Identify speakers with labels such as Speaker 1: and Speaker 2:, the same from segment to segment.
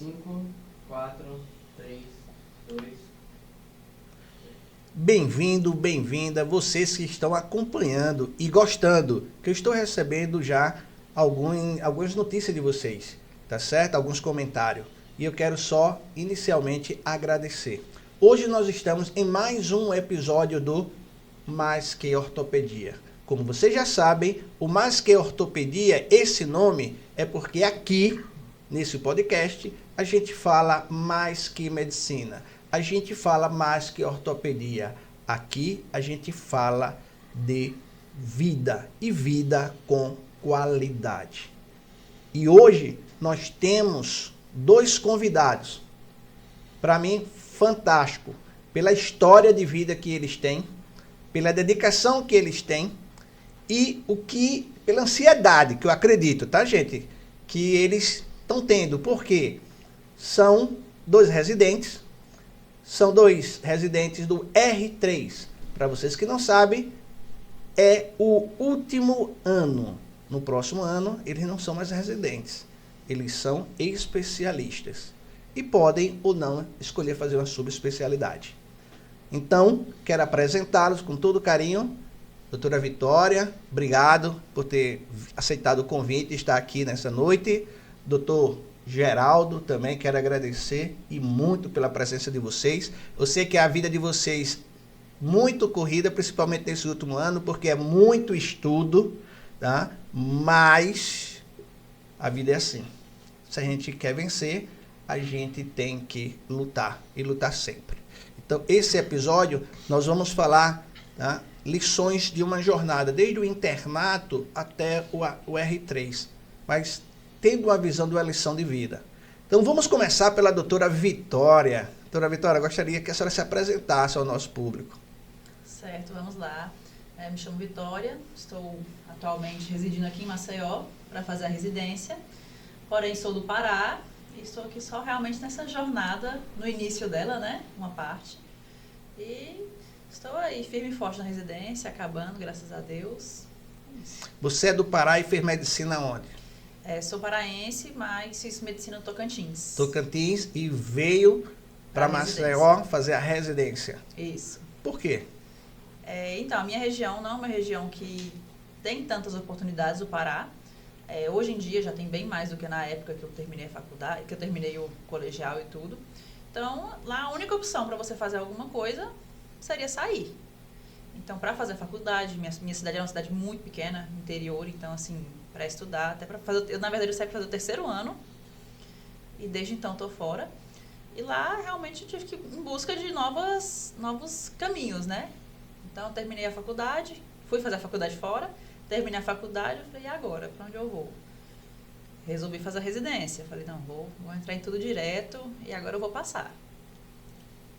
Speaker 1: 5, 4, 3, 2.
Speaker 2: Bem-vindo, bem-vinda, vocês que estão acompanhando e gostando, que eu estou recebendo já algumas notícias de vocês, tá certo? Alguns comentários. E eu quero só, inicialmente, agradecer. Hoje nós estamos em mais um episódio do Mais Que Ortopedia. Como vocês já sabem, o Mais Que Ortopedia, esse nome é porque aqui, nesse podcast, a gente fala mais que medicina. A gente fala mais que ortopedia. Aqui a gente fala de vida e vida com qualidade. E hoje nós temos dois convidados. Para mim, fantástico. Pela história de vida que eles têm, pela dedicação que eles têm e pela ansiedade que eu acredito, tá, gente? Que eles estão tendo. Por quê? São dois residentes do R3. Para vocês que não sabem, é o último ano. No próximo ano, eles não são mais residentes. Eles são especialistas. E podem ou não escolher fazer uma subespecialidade. Então, quero apresentá-los com todo carinho. Doutora Vitória, obrigado por ter aceitado o convite e estar aqui nessa noite. Doutor Geraldo, também quero agradecer e muito pela presença de vocês. Eu sei que a vida de vocês muito corrida, principalmente nesse último ano, porque é muito estudo, tá? Mas a vida é assim. Se a gente quer vencer, a gente tem que lutar e lutar sempre. Então, esse episódio nós vamos falar, tá? Lições de uma jornada, desde o internato até o R3. Mas tendo uma visão de uma lição de vida. Então vamos começar pela doutora Vitória. Doutora Vitória, gostaria que a senhora se apresentasse ao nosso público.
Speaker 3: Certo, vamos lá. Me chamo Vitória, estou atualmente residindo aqui em Maceió para fazer a residência, porém sou do Pará e estou aqui só realmente nessa jornada, no início dela, né, uma parte. E estou aí firme e forte na residência, acabando, graças a Deus.
Speaker 2: Você é do Pará e fez medicina onde?
Speaker 3: Sou paraense, mas fiz medicina no Tocantins.
Speaker 2: Tocantins e veio para Maceió fazer a residência.
Speaker 3: Isso.
Speaker 2: Por quê?
Speaker 3: Então, a minha região não é uma região que tem tantas oportunidades, o Pará. Hoje em dia já tem bem mais do que na época que eu terminei a faculdade, que eu terminei o colegial e tudo. Então, lá a única opção para você fazer alguma coisa seria sair. Então, para fazer a faculdade, minha cidade é uma cidade muito pequena, interior, então, assim, para estudar, até para fazer... na verdade, eu saí para fazer o terceiro ano, e desde então estou fora. E lá, realmente, eu tive que ir em busca de novos caminhos, né? Então, eu terminei a faculdade, fui fazer a faculdade fora, terminei a faculdade, eu falei, e agora? Para onde eu vou? Resolvi fazer a residência. Falei, não, vou entrar em tudo direto, e agora eu vou passar.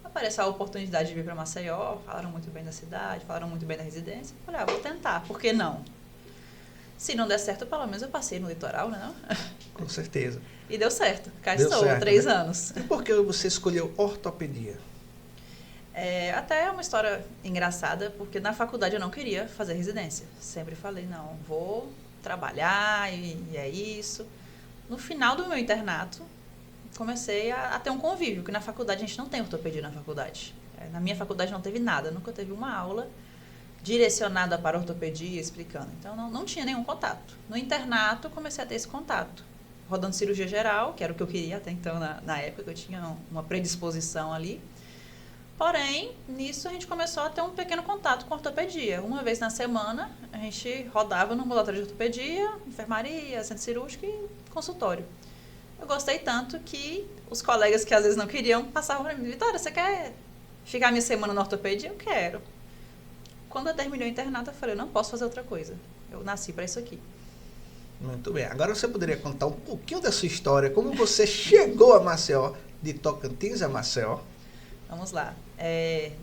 Speaker 3: Apareceu a oportunidade de vir para Maceió, falaram muito bem da cidade, falaram muito bem da residência. Falei, vou tentar, por que não? Se não der certo, pelo menos eu passei no litoral, né? Não?
Speaker 2: Com certeza.
Speaker 3: E deu certo, cá
Speaker 2: Deu
Speaker 3: estou,
Speaker 2: certo,
Speaker 3: 3
Speaker 2: né?
Speaker 3: anos.
Speaker 2: E por que você escolheu ortopedia?
Speaker 3: Até é uma história engraçada, porque na faculdade eu não queria fazer residência. Sempre falei, não, vou trabalhar e é isso. No final do meu internato, comecei a ter um convívio, porque na faculdade a gente não tem ortopedia na faculdade. Na minha faculdade não teve nada, nunca teve uma aula direcionada para ortopedia, explicando. Então, não tinha nenhum contato. No internato, comecei a ter esse contato. Rodando cirurgia geral, que era o que eu queria até então, na época, que eu tinha uma predisposição ali. Porém, nisso a gente começou a ter um pequeno contato com ortopedia. Uma vez na semana, a gente rodava no ambulatório de ortopedia, enfermaria, centro cirúrgico e consultório. Eu gostei tanto que os colegas que às vezes não queriam passavam para mim, Vitória, você quer ficar minha semana na ortopedia? Eu quero. Quando eu terminei o internato, eu falei, eu não posso fazer outra coisa. Eu nasci para isso aqui.
Speaker 2: Muito bem. Agora você poderia contar um pouquinho da sua história, como você chegou a Maceió, de Tocantins a Maceió?
Speaker 3: Vamos lá.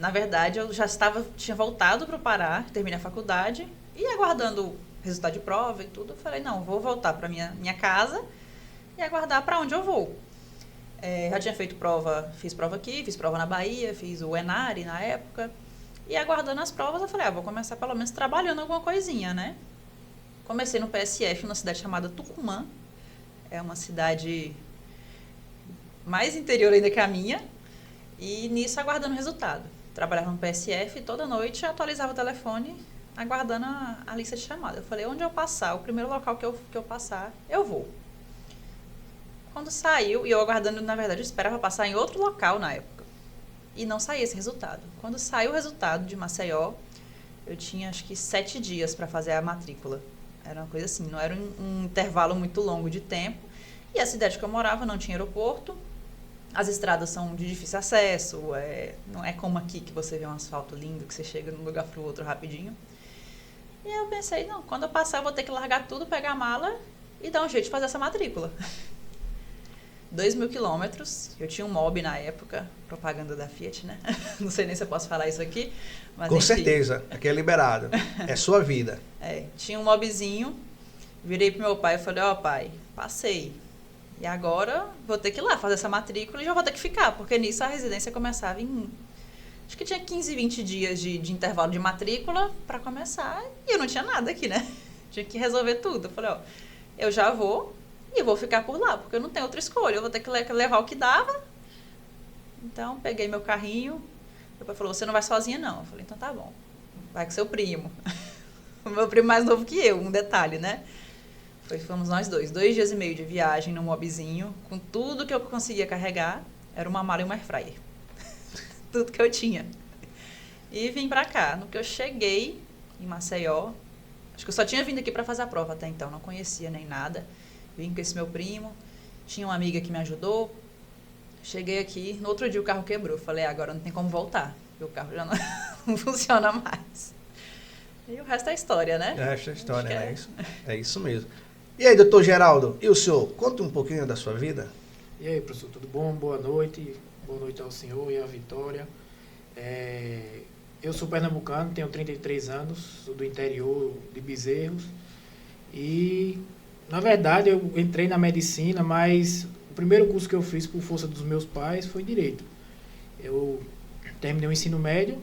Speaker 3: Na verdade, eu já tinha voltado para o Pará, terminei a faculdade, e aguardando o resultado de prova e tudo, eu falei, não, vou voltar para minha casa e aguardar para onde eu vou. Já tinha feito prova, fiz prova aqui, fiz prova na Bahia, fiz o ENARE na época. E aguardando as provas, eu falei, vou começar pelo menos trabalhando alguma coisinha, né? Comecei no PSF, numa cidade chamada Tucumã. É uma cidade mais interior ainda que a minha, e nisso aguardando o resultado. Trabalhava no PSF e toda noite atualizava o telefone, aguardando a lista de chamada. Eu falei, onde eu passar, o primeiro local que eu passar, eu vou. Quando saiu, e eu aguardando, na verdade, eu esperava passar em outro local na época. E não saía esse resultado. Quando saiu o resultado de Maceió, eu tinha acho que 7 dias para fazer a matrícula. Era uma coisa assim, não era um intervalo muito longo de tempo. E a cidade que eu morava não tinha aeroporto. As estradas são de difícil acesso. Não é como aqui que você vê um asfalto lindo, que você chega de um lugar para o outro rapidinho. E aí eu pensei, não, quando eu passar eu vou ter que largar tudo, pegar a mala e dar um jeito de fazer essa matrícula. 2.000 quilômetros, eu tinha um Mobi na época, propaganda da Fiat, né? Não sei nem se eu posso falar isso aqui. Mas
Speaker 2: Com
Speaker 3: enfim.
Speaker 2: certeza, aqui é liberado. É sua vida.
Speaker 3: Tinha um Mobizinho, virei pro meu pai e falei, ó pai, passei. E agora vou ter que ir lá fazer essa matrícula e já vou ter que ficar, porque nisso a residência começava em... Acho que tinha 15, 20 dias de intervalo de matrícula para começar e eu não tinha nada aqui, né? Tinha que resolver tudo. Eu falei, ó, eu já vou... E vou ficar por lá, porque eu não tenho outra escolha. Eu vou ter que levar o que dava. Então, peguei meu carrinho. Meu pai falou, você não vai sozinha, não. Eu falei, então tá bom. Vai com seu primo. O meu primo mais novo que eu, um detalhe, né? Fomos nós dois. 2 dias e meio de viagem no Mobizinho, com tudo que eu conseguia carregar. Era uma mala e uma airfryer. Tudo que eu tinha. E vim pra cá. No que eu cheguei em Maceió, acho que eu só tinha vindo aqui pra fazer a prova até então. Não conhecia nem nada. Vim com esse meu primo, tinha uma amiga que me ajudou. Cheguei aqui, no outro dia o carro quebrou. Falei, agora não tem como voltar, porque o carro já não funciona mais. E o resto é história, né?
Speaker 2: O resto é história, né? É isso mesmo. E aí, doutor Geraldo, e o senhor? Conta um pouquinho da sua vida.
Speaker 4: E aí, professor, tudo bom? Boa noite ao senhor e à Vitória. Eu sou pernambucano, tenho 33 anos, sou do interior de Bezerros. E... Na verdade, eu entrei na medicina, mas o primeiro curso que eu fiz por força dos meus pais foi Direito. Eu terminei o ensino médio,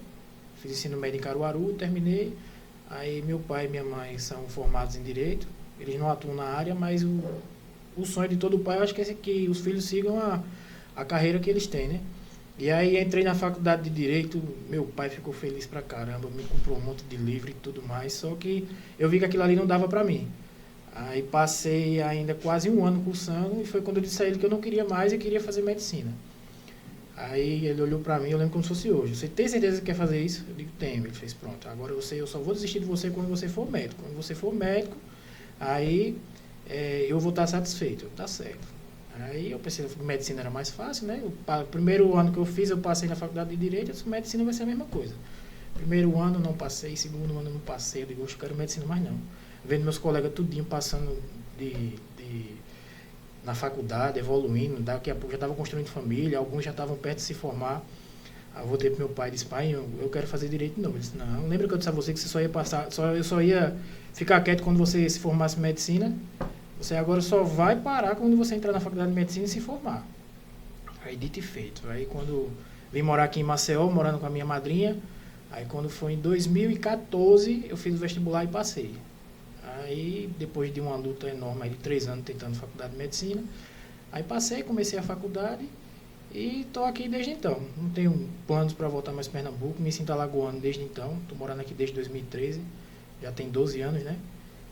Speaker 4: fiz ensino médio em Caruaru, terminei. Aí meu pai e minha mãe são formados em Direito, eles não atuam na área, mas o sonho de todo pai, eu acho que é que os filhos sigam a carreira que eles têm, né? E aí entrei na faculdade de Direito, meu pai ficou feliz pra caramba, me comprou um monte de livro e tudo mais, só que eu vi que aquilo ali não dava pra mim. Aí passei ainda quase um ano cursando e foi quando eu disse a ele que eu não queria mais e queria fazer medicina. Aí ele olhou pra mim, eu lembro como se fosse hoje. Você tem certeza que quer fazer isso? Eu digo, tenho. Ele fez, pronto, agora eu só vou desistir de você quando você for médico. Quando você for médico, aí eu vou estar satisfeito. Tá certo. Aí eu pensei que medicina era mais fácil, né? O primeiro ano que eu fiz, eu passei na faculdade de Direito, eu disse, medicina vai ser a mesma coisa. Primeiro ano não passei, segundo ano não passei, eu digo, eu quero medicina mais não. Vendo meus colegas tudinho passando na faculdade, evoluindo, daqui a pouco já estavam construindo família, alguns já estavam perto de se formar. Aí eu voltei pro meu pai e disse, pai, eu quero fazer Direito de novo. Ele disse, não, lembra que eu disse a você que você só ia passar, eu só ia ficar quieto quando você se formasse em medicina? Você agora só vai parar quando você entrar na faculdade de medicina e se formar. Aí dito e feito. Aí quando vim morar aqui em Maceió, morando com a minha madrinha, aí quando foi em 2014, eu fiz o vestibular e passei. Aí, depois de uma luta enorme aí de 3 anos tentando faculdade de medicina, aí passei, comecei a faculdade e estou aqui desde então. Não tenho planos para voltar mais para Pernambuco, me sinto alagoano desde então. Estou morando aqui desde 2013, já tem 12 anos, né?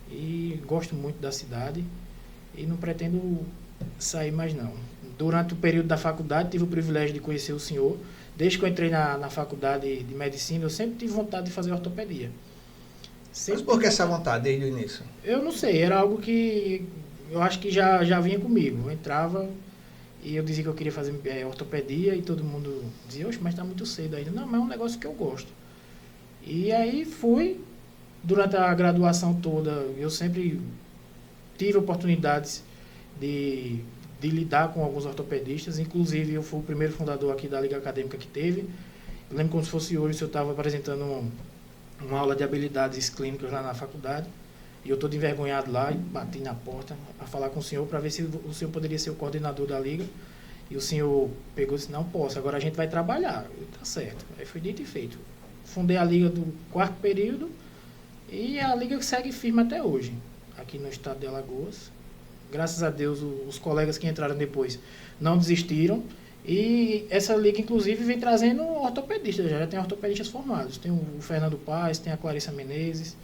Speaker 4: E gosto muito da cidade e não pretendo sair mais não. Durante o período da faculdade, tive o privilégio de conhecer o senhor. Desde que eu entrei na faculdade de medicina, eu sempre tive vontade de fazer ortopedia.
Speaker 2: Mas por que essa vontade desde o início?
Speaker 4: Eu não sei, era algo que eu acho que já vinha comigo. Eu entrava e eu dizia que eu queria fazer ortopedia e todo mundo dizia, oxe, mas está muito cedo ainda. Não, mas é um negócio que eu gosto. E aí fui, durante a graduação toda, eu sempre tive oportunidades de lidar com alguns ortopedistas, inclusive eu fui o primeiro fundador aqui da Liga Acadêmica que teve. Eu lembro como se fosse hoje, se eu estava apresentando uma aula de habilidades clínicas lá na faculdade, e eu todo envergonhado lá, e bati na porta a falar com o senhor para ver se o senhor poderia ser o coordenador da liga, e o senhor pegou e disse, não posso, agora a gente vai trabalhar. Eu, tá certo. Aí foi dito e feito. Fundei a liga do 4º período, e a liga segue firme até hoje, aqui no estado de Alagoas, graças a Deus, os colegas que entraram depois não desistiram. E essa liga, inclusive, vem trazendo ortopedistas, já tem ortopedistas formados. Tem o Fernando Paz, tem a Clarissa Menezes,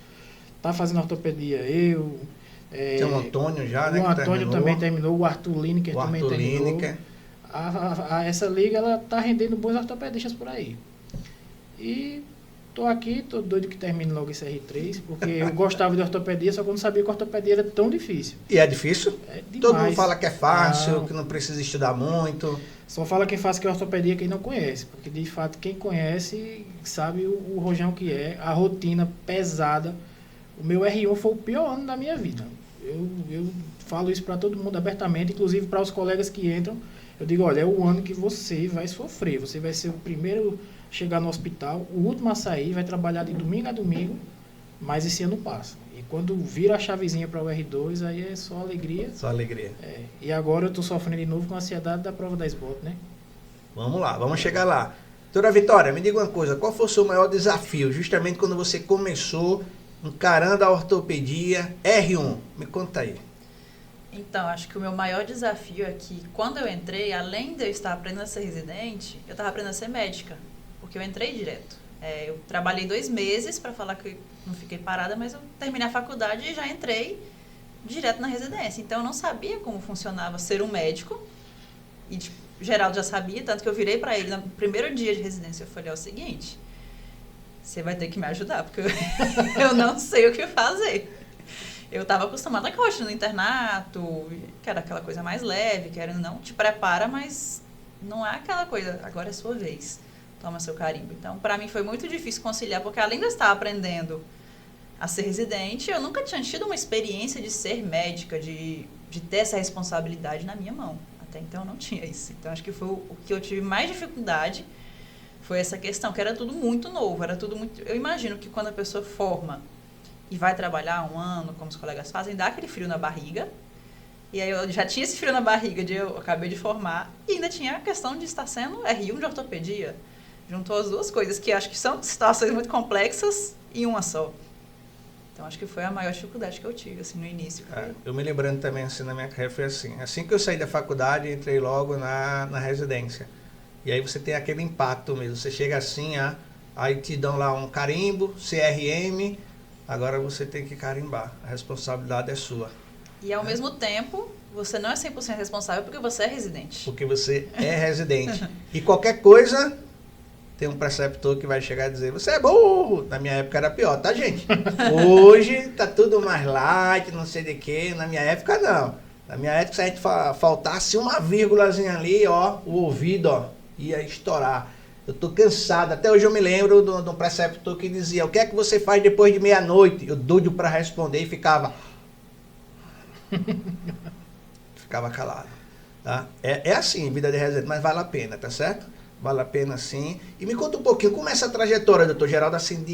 Speaker 4: tá fazendo ortopedia eu.
Speaker 2: Tem o Antônio já, né?
Speaker 4: O Antônio também terminou, o Arthur Lineker também terminou.
Speaker 2: Lineker.
Speaker 4: Essa liga, ela tá rendendo bons ortopedistas por aí. E tô aqui, tô doido que termine logo esse R3, porque eu gostava de ortopedia, só que eu não sabia que ortopedia era tão difícil.
Speaker 2: E é difícil?
Speaker 4: É demais.
Speaker 2: Todo mundo fala que é fácil, que não precisa estudar muito.
Speaker 4: Só fala quem faz que é ortopedia quem não conhece, porque de fato quem conhece sabe o rojão que é, a rotina pesada. O meu R1 foi o pior ano da minha vida. Eu falo isso para todo mundo abertamente, inclusive para os colegas que entram. Eu digo, olha, é o ano que você vai sofrer, você vai ser o primeiro a chegar no hospital, o último a sair, vai trabalhar de domingo a domingo, mas esse ano passa. E quando vira a chavezinha para o R2, aí é só alegria.
Speaker 2: Só alegria.
Speaker 4: E agora eu estou sofrendo de novo com a ansiedade da prova da SBOT, né?
Speaker 2: Vamos lá, vamos chegar lá. Doutora Vitória, me diga uma coisa, qual foi o seu maior desafio, justamente quando você começou encarando a ortopedia R1? Me conta aí.
Speaker 3: Então, acho que o meu maior desafio é que quando eu entrei, além de eu estar aprendendo a ser residente, eu estava aprendendo a ser médica, porque eu entrei direto. Eu trabalhei 2 meses, para falar que não fiquei parada, mas eu terminei a faculdade e já entrei direto na residência. Então, eu não sabia como funcionava ser um médico, e tipo, o Geraldo já sabia, tanto que eu virei para ele no primeiro dia de residência, eu falei, é o seguinte, você vai ter que me ajudar, porque eu não sei o que fazer. Eu estava acostumada com a rotina no internato, que era aquela coisa mais leve, que era não te prepara, mas não é aquela coisa, agora é sua vez, toma seu carimbo. Então, para mim foi muito difícil conciliar, porque além de eu estar aprendendo a ser residente, eu nunca tinha tido uma experiência de ser médica, de ter essa responsabilidade na minha mão. Até então eu não tinha isso. Então, acho que foi o que eu tive mais dificuldade, foi essa questão, que era tudo muito novo, era tudo muito... Eu imagino que quando a pessoa forma e vai trabalhar 1 ano, como os colegas fazem, dá aquele frio na barriga. E aí eu já tinha esse frio na barriga de eu acabei de formar. E ainda tinha a questão de estar sendo R1 de ortopedia. Juntou as duas coisas, que acho que são situações muito complexas em uma só. Então, acho que foi a maior dificuldade que eu tive, assim, no início.
Speaker 2: Eu me lembrando também, assim, na minha carreira foi assim. Assim que eu saí da faculdade, entrei logo na residência. E aí você tem aquele impacto mesmo. Você chega assim, aí te dão lá um carimbo, CRM... Agora você tem que carimbar. A responsabilidade é sua.
Speaker 3: E ao mesmo tempo, você não é 100% responsável porque você é residente.
Speaker 2: Porque você é residente. E qualquer coisa, tem um preceptor que vai chegar e dizer, você é burro. Na minha época era pior, tá, gente? Hoje tá tudo mais light, não sei de quê. Na minha época, não. Na minha época, se a gente faltasse uma vírgulazinha ali, ó, o ouvido, ó, ia estourar. Eu tô cansado. Até hoje eu me lembro de um preceptor que dizia, o que é que você faz depois de meia-noite? Eu doido para responder e ficava calado. Tá? É assim, vida de residente, mas vale a pena, tá certo? Vale a pena sim. E me conta um pouquinho, como é essa trajetória, doutor Geraldo, assim,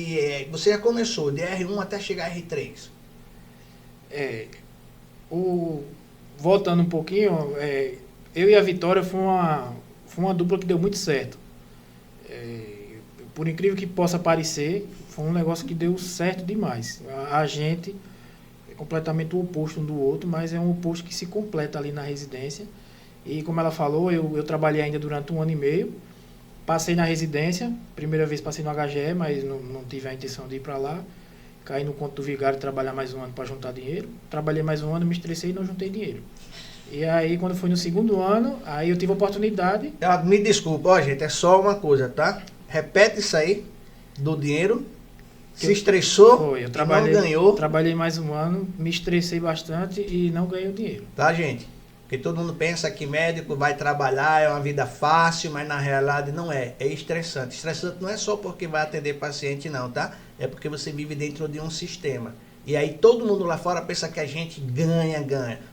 Speaker 2: você já começou de R1 até chegar a R3?
Speaker 4: Voltando um pouquinho, eu e a Vitória foi uma dupla que deu muito certo. Por incrível que possa parecer, foi um negócio que deu certo demais. A gente é completamente o oposto um do outro, mas é um oposto que se completa ali na residência. E como ela falou, eu trabalhei ainda durante 1 ano e meio. Passei na residência, primeira vez passei no HGE, mas não tive a intenção de ir para lá. Caí no conto do vigário, trabalhar mais 1 ano para juntar dinheiro. Trabalhei mais 1 ano, me estressei e não juntei dinheiro. E aí, quando foi no 2º ano, aí eu tive a oportunidade...
Speaker 2: Me desculpa, ó, gente, é só uma coisa, tá? Repete isso aí, do dinheiro, se estressou e não ganhou.
Speaker 4: Trabalhei mais 1 ano, me estressei bastante e não ganhei o dinheiro.
Speaker 2: Tá, gente? Porque todo mundo pensa que médico vai trabalhar, é uma vida fácil, mas na realidade não é. É estressante. Estressante não é só porque vai atender paciente, não, tá? É porque você vive dentro de um sistema. E aí todo mundo lá fora pensa que a gente ganha.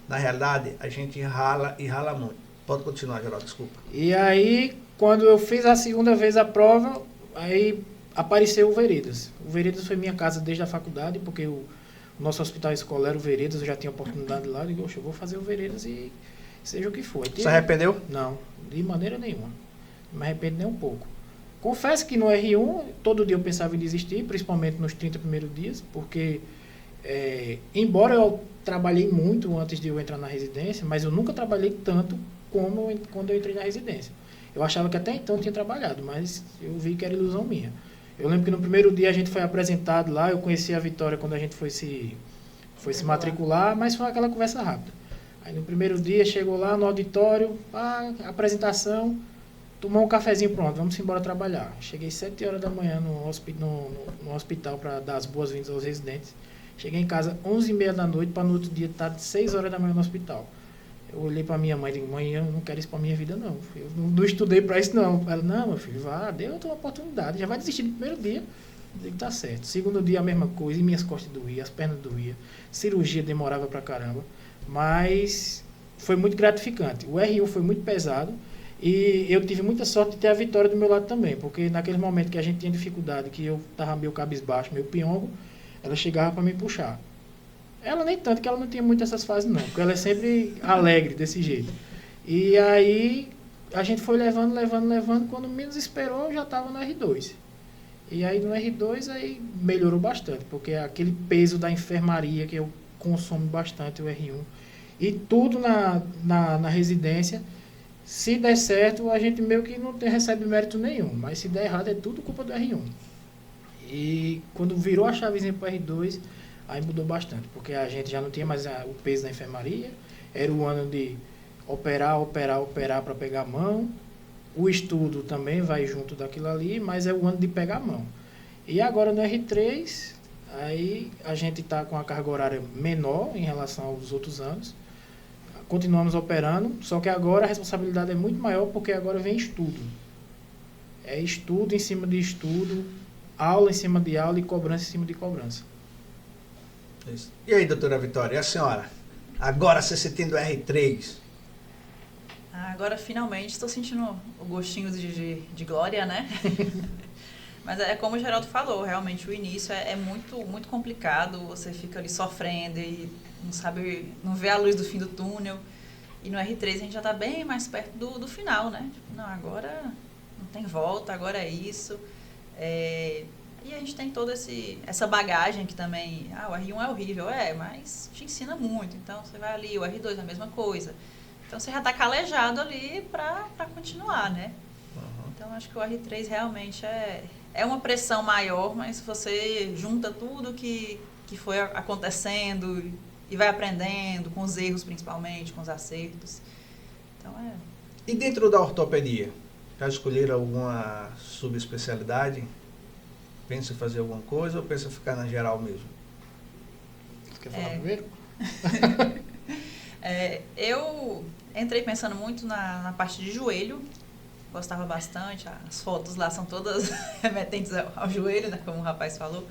Speaker 2: Na realidade, a gente rala e rala muito. Pode continuar, Geraldo, desculpa.
Speaker 4: E aí, quando eu fiz a 2ª vez a prova, aí apareceu o Veredas. O Veredas foi minha casa desde a faculdade, porque o nosso hospital escolar era o Veredas, eu já tinha oportunidade lá, eu digo, eu vou fazer o Veredas e seja o que for.
Speaker 2: Você arrependeu?
Speaker 4: Não, de maneira nenhuma. Não me arrependo nem um pouco. Confesso que no R1, todo dia eu pensava em desistir, principalmente nos 30 primeiros dias, porque embora eu trabalhei muito antes de eu entrar na residência, mas eu nunca trabalhei tanto como quando eu entrei na residência. Eu achava que até então eu tinha trabalhado, mas eu vi que era ilusão minha. Eu lembro que no primeiro dia a gente foi apresentado lá, eu conheci a Vitória quando a gente foi se matricular, mas foi aquela conversa rápida. Aí no primeiro dia chegou lá no auditório, apresentação, tomou um cafezinho, pronto, vamos embora trabalhar. Cheguei 7 horas da manhã no hospital para dar as boas-vindas aos residentes. Cheguei em casa 11h30 da noite para no outro dia estar 6 horas da manhã no hospital. Eu olhei para minha mãe e disse, mãe, eu não quero isso para minha vida não. Eu não estudei para isso não. Ela, não, meu filho, vá, dê outra oportunidade. Já vai desistir no primeiro dia. Eu digo, tá certo. Segundo dia a mesma coisa, e minhas costas doíam, as pernas doíam. Cirurgia demorava pra caramba. Mas foi muito gratificante. O R1 foi muito pesado e eu tive muita sorte de ter a Vitória do meu lado também. Porque naquele momento que a gente tinha dificuldade, que eu estava meio cabisbaixo, meio piongo, ela chegava para me puxar. Ela nem tanto, que ela não tinha muitas essas fases não, porque ela é sempre alegre desse jeito. E aí a gente foi levando, quando menos esperou eu já estava no R2. E aí no R2 aí melhorou bastante, porque aquele peso da enfermaria que eu consumo bastante, o R1, e tudo na residência, se der certo a gente meio que não recebe mérito nenhum, mas se der errado é tudo culpa do R1. E quando virou a chavezinha para o R2, aí mudou bastante, porque a gente já não tinha mais o peso da enfermaria, era o ano de operar para pegar a mão, o estudo também vai junto daquilo ali, mas é o ano de pegar a mão. E agora no R3, aí a gente está com a carga horária menor em relação aos outros anos, continuamos operando, só que agora a responsabilidade é muito maior, porque agora vem estudo. É estudo em cima de estudo, aula em cima de aula e cobrança em cima de cobrança.
Speaker 2: Isso. E aí, doutora Vitória, e a senhora? Agora você sentindo R3?
Speaker 3: Agora, finalmente, estou sentindo o gostinho de glória, né? Mas é como o Geraldo falou, realmente o início é muito, muito complicado, você fica ali sofrendo e não sabe, não vê a luz do fim do túnel. E no R3 a gente já está bem mais perto do final, né? Tipo, não, agora não tem volta, agora é isso. E a gente tem toda essa bagagem que também, o R1 é horrível, mas te ensina muito. Então você vai ali, o R2 é a mesma coisa. Então você já está calejado ali para continuar, né? Uhum. Então acho que o R3 realmente é uma pressão maior, mas você junta tudo que foi acontecendo e vai aprendendo, com os erros principalmente, com os acertos. Então
Speaker 2: E dentro da ortopedia, já escolheram alguma subespecialidade? Pensa em fazer alguma coisa ou pensa em ficar na geral mesmo?
Speaker 4: Você quer falar primeiro?
Speaker 3: Eu entrei pensando muito na parte de joelho, gostava bastante, as fotos lá são todas remetentes ao joelho, né, como o rapaz falou.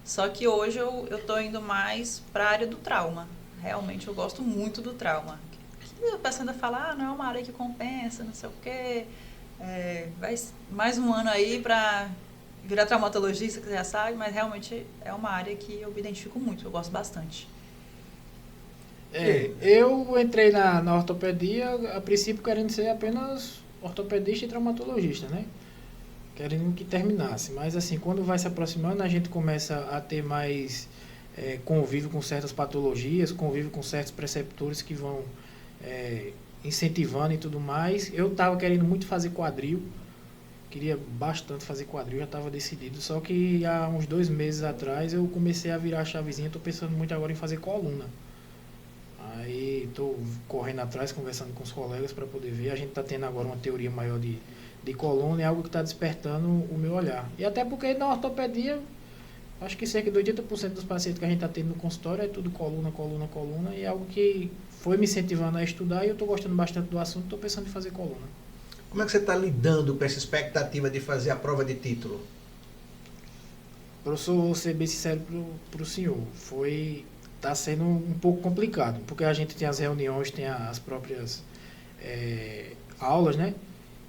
Speaker 3: Só que hoje eu estou indo mais para a área do trauma. Realmente eu gosto muito do trauma. A pessoa ainda fala, não é uma área que compensa, não sei o quê. Vai mais um ano aí para virar traumatologista, que você já sabe, mas realmente é uma área que eu me identifico muito, eu gosto bastante.
Speaker 4: Eu entrei na ortopedia, a princípio querendo ser apenas ortopedista e traumatologista, né? Querendo que terminasse. Mas assim, quando vai se aproximando, a gente começa a ter mais convívio com certas patologias, convívio com certos preceptores que vão incentivando e tudo mais. Eu estava querendo muito fazer quadril, queria bastante fazer quadril, já estava decidido. Só que há uns 2 meses atrás eu comecei a virar a chavezinha, estou pensando muito agora em fazer coluna. Aí estou correndo atrás, conversando com os colegas para poder ver. A gente está tendo agora uma teoria maior de coluna, é algo que está despertando o meu olhar. E até porque na ortopedia, acho que cerca de 80% dos pacientes que a gente está tendo no consultório é tudo coluna, e é algo que foi me incentivando a estudar e eu estou gostando bastante do assunto, estou pensando em fazer coluna.
Speaker 2: Como é que você está lidando com essa expectativa de fazer a prova de título?
Speaker 4: Professor, vou ser bem sincero para o senhor, está sendo um pouco complicado, porque a gente tem as reuniões, tem as próprias aulas, né?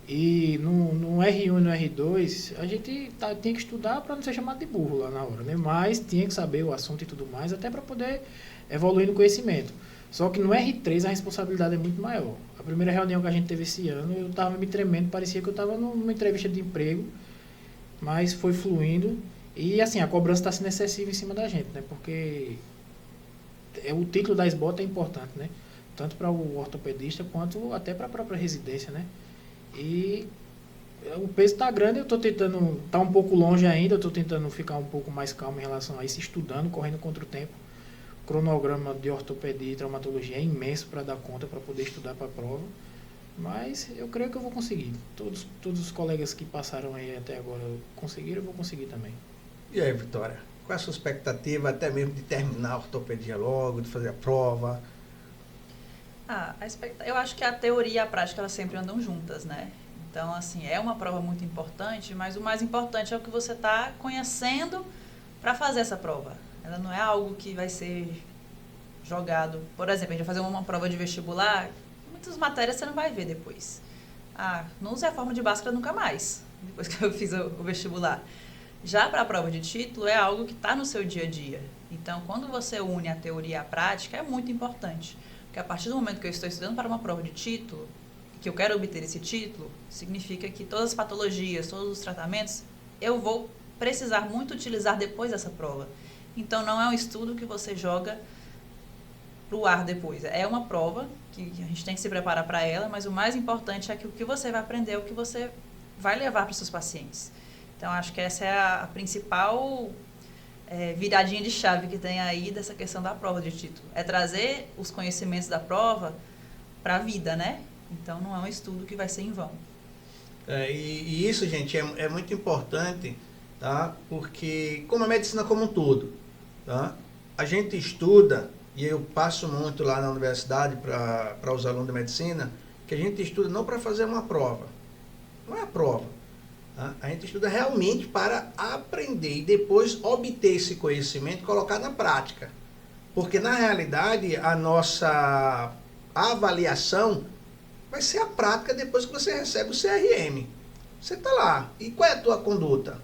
Speaker 4: E no R1 e no R2, a gente tem que estudar para não ser chamado de burro lá na hora, né? Mas tinha que saber o assunto e tudo mais, até para poder evoluir no conhecimento. Só que no R3 a responsabilidade é muito maior. A primeira reunião que a gente teve esse ano, eu estava me tremendo, parecia que eu estava numa entrevista de emprego, mas foi fluindo. E assim, a cobrança está sendo excessiva em cima da gente, né? Porque o título da SBOT é importante, né? Tanto para o ortopedista quanto até para a própria residência, né? E o peso está grande, eu estou tentando, está um pouco longe ainda, eu estou tentando ficar um pouco mais calmo em relação a isso, estudando, correndo contra o tempo. O cronograma de ortopedia e traumatologia é imenso para dar conta, para poder estudar para a prova. Mas eu creio que eu vou conseguir. Todos os colegas que passaram aí até agora conseguiram, eu vou conseguir também.
Speaker 2: E aí, Vitória? Qual é a sua expectativa até mesmo de terminar a ortopedia logo, de fazer a prova?
Speaker 3: Eu acho que a teoria e a prática elas sempre andam juntas, né? Então, assim, é uma prova muito importante, mas o mais importante é o que você está conhecendo para fazer essa prova. Ela não é algo que vai ser jogado. Por exemplo, a gente vai fazer uma prova de vestibular, muitas matérias você não vai ver depois. Não usei a forma de Bhaskara nunca mais, depois que eu fiz o vestibular. Já para a prova de título, é algo que está no seu dia a dia. Então, quando você une a teoria e a prática, é muito importante. Porque a partir do momento que eu estou estudando para uma prova de título, que eu quero obter esse título, significa que todas as patologias, todos os tratamentos, eu vou precisar muito utilizar depois dessa prova. Então, não é um estudo que você joga para o ar depois. É uma prova que a gente tem que se preparar para ela, mas o mais importante é que o que você vai aprender é o que você vai levar para os seus pacientes. Então, acho que essa é a principal viradinha de chave que tem aí dessa questão da prova de título. É trazer os conhecimentos da prova para a vida, né? Então, não é um estudo que vai ser em vão.
Speaker 2: E isso, gente, é muito importante, tá? Porque, como a medicina como um todo, tá? A gente estuda, e eu passo muito lá na universidade para os alunos de medicina, que a gente estuda não para fazer uma prova. Não é a prova. Tá? A gente estuda realmente para aprender e depois obter esse conhecimento e colocar na prática. Porque, na realidade, a nossa avaliação vai ser a prática depois que você recebe o CRM. Você está lá. E qual é a tua conduta?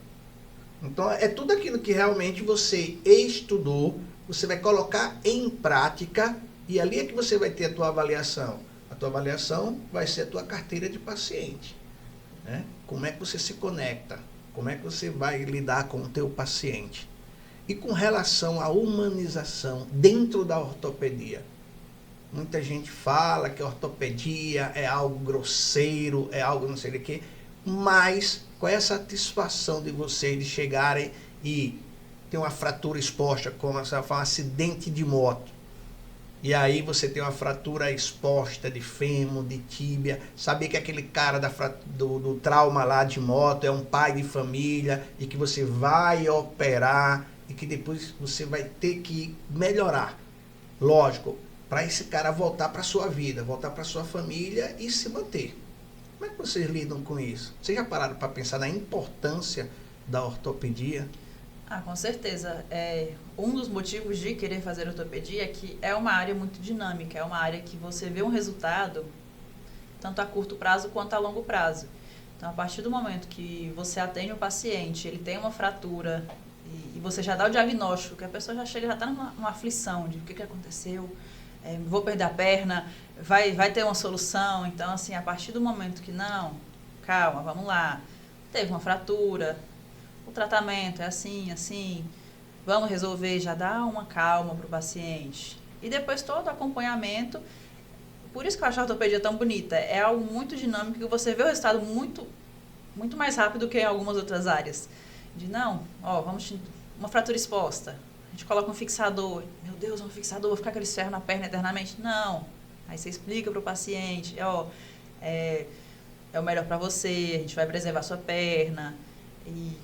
Speaker 2: Então, é tudo aquilo que realmente você estudou, você vai colocar em prática e ali é que você vai ter a tua avaliação. A tua avaliação vai ser a tua carteira de paciente. Né? Como é que você se conecta? Como é que você vai lidar com o teu paciente? E com relação à humanização dentro da ortopedia. Muita gente fala que a ortopedia é algo grosseiro, é algo não sei o quê, mas qual é a satisfação de vocês de chegarem e ter uma fratura exposta, como você fala, um acidente de moto. E aí você tem uma fratura exposta de fêmur, de tíbia, saber que aquele cara do trauma lá de moto é um pai de família e que você vai operar e que depois você vai ter que melhorar. Lógico, para esse cara voltar para a sua vida, voltar para a sua família e se manter. Como é que vocês lidam com isso? Vocês já pararam para pensar na importância da ortopedia?
Speaker 3: Com certeza. Um dos motivos de querer fazer ortopedia é que é uma área muito dinâmica, é uma área que você vê um resultado tanto a curto prazo quanto a longo prazo. Então, a partir do momento que você atende o paciente, ele tem uma fratura e você já dá o diagnóstico, que a pessoa já chega, já está numa aflição de o que aconteceu, vou perder a perna, vai ter uma solução. Então, assim, a partir do momento que não, calma, vamos lá, teve uma fratura, o tratamento é assim, vamos resolver, já dá uma calma para o paciente. E depois todo o acompanhamento, por isso que eu acho a ortopedia tão bonita, é algo muito dinâmico que você vê o resultado muito, muito mais rápido que em algumas outras áreas. Vamos uma fratura exposta, a gente coloca um fixador, meu Deus, um fixador, vou ficar aquele ferro na perna eternamente. Não, aí você explica para o paciente, é o melhor para você, a gente vai preservar a sua perna, e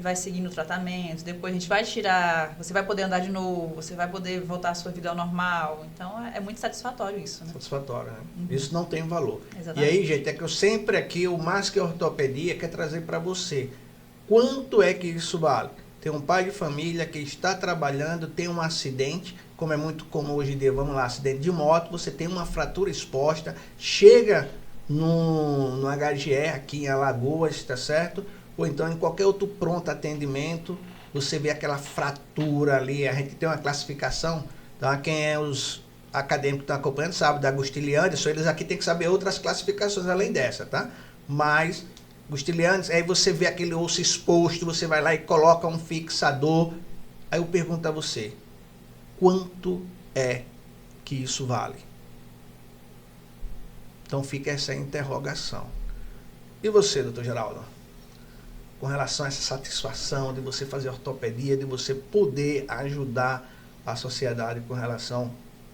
Speaker 3: vai seguindo o tratamento, depois a gente vai tirar, você vai poder andar de novo, você vai poder voltar à sua vida ao normal. Então, é muito satisfatório isso, né?
Speaker 2: Satisfatório, né? Uhum. Isso não tem valor.
Speaker 3: Exatamente.
Speaker 2: E aí, gente, é que eu sempre aqui, o Mais Que Ortopedia, quer trazer para você. Quanto é que isso vale? Tem um pai de família que está trabalhando, tem um acidente, como é muito comum hoje em dia, vamos lá, acidente de moto, você tem uma fratura exposta, chega no HGE aqui em Alagoas, tá certo? Ou então em qualquer outro pronto atendimento, você vê aquela fratura ali, a gente tem uma classificação, tá? Quem é os acadêmicos que estão acompanhando sabe, da Agostinho Anderson, eles aqui tem que saber outras classificações além dessa, tá? Mas, Agostinho Anderson, aí você vê aquele osso exposto, você vai lá e coloca um fixador, aí eu pergunto a você, quanto é que isso vale? Então fica essa interrogação. E você, doutor Geraldo? Com relação a essa satisfação de você fazer ortopedia, de você poder ajudar a sociedade com relação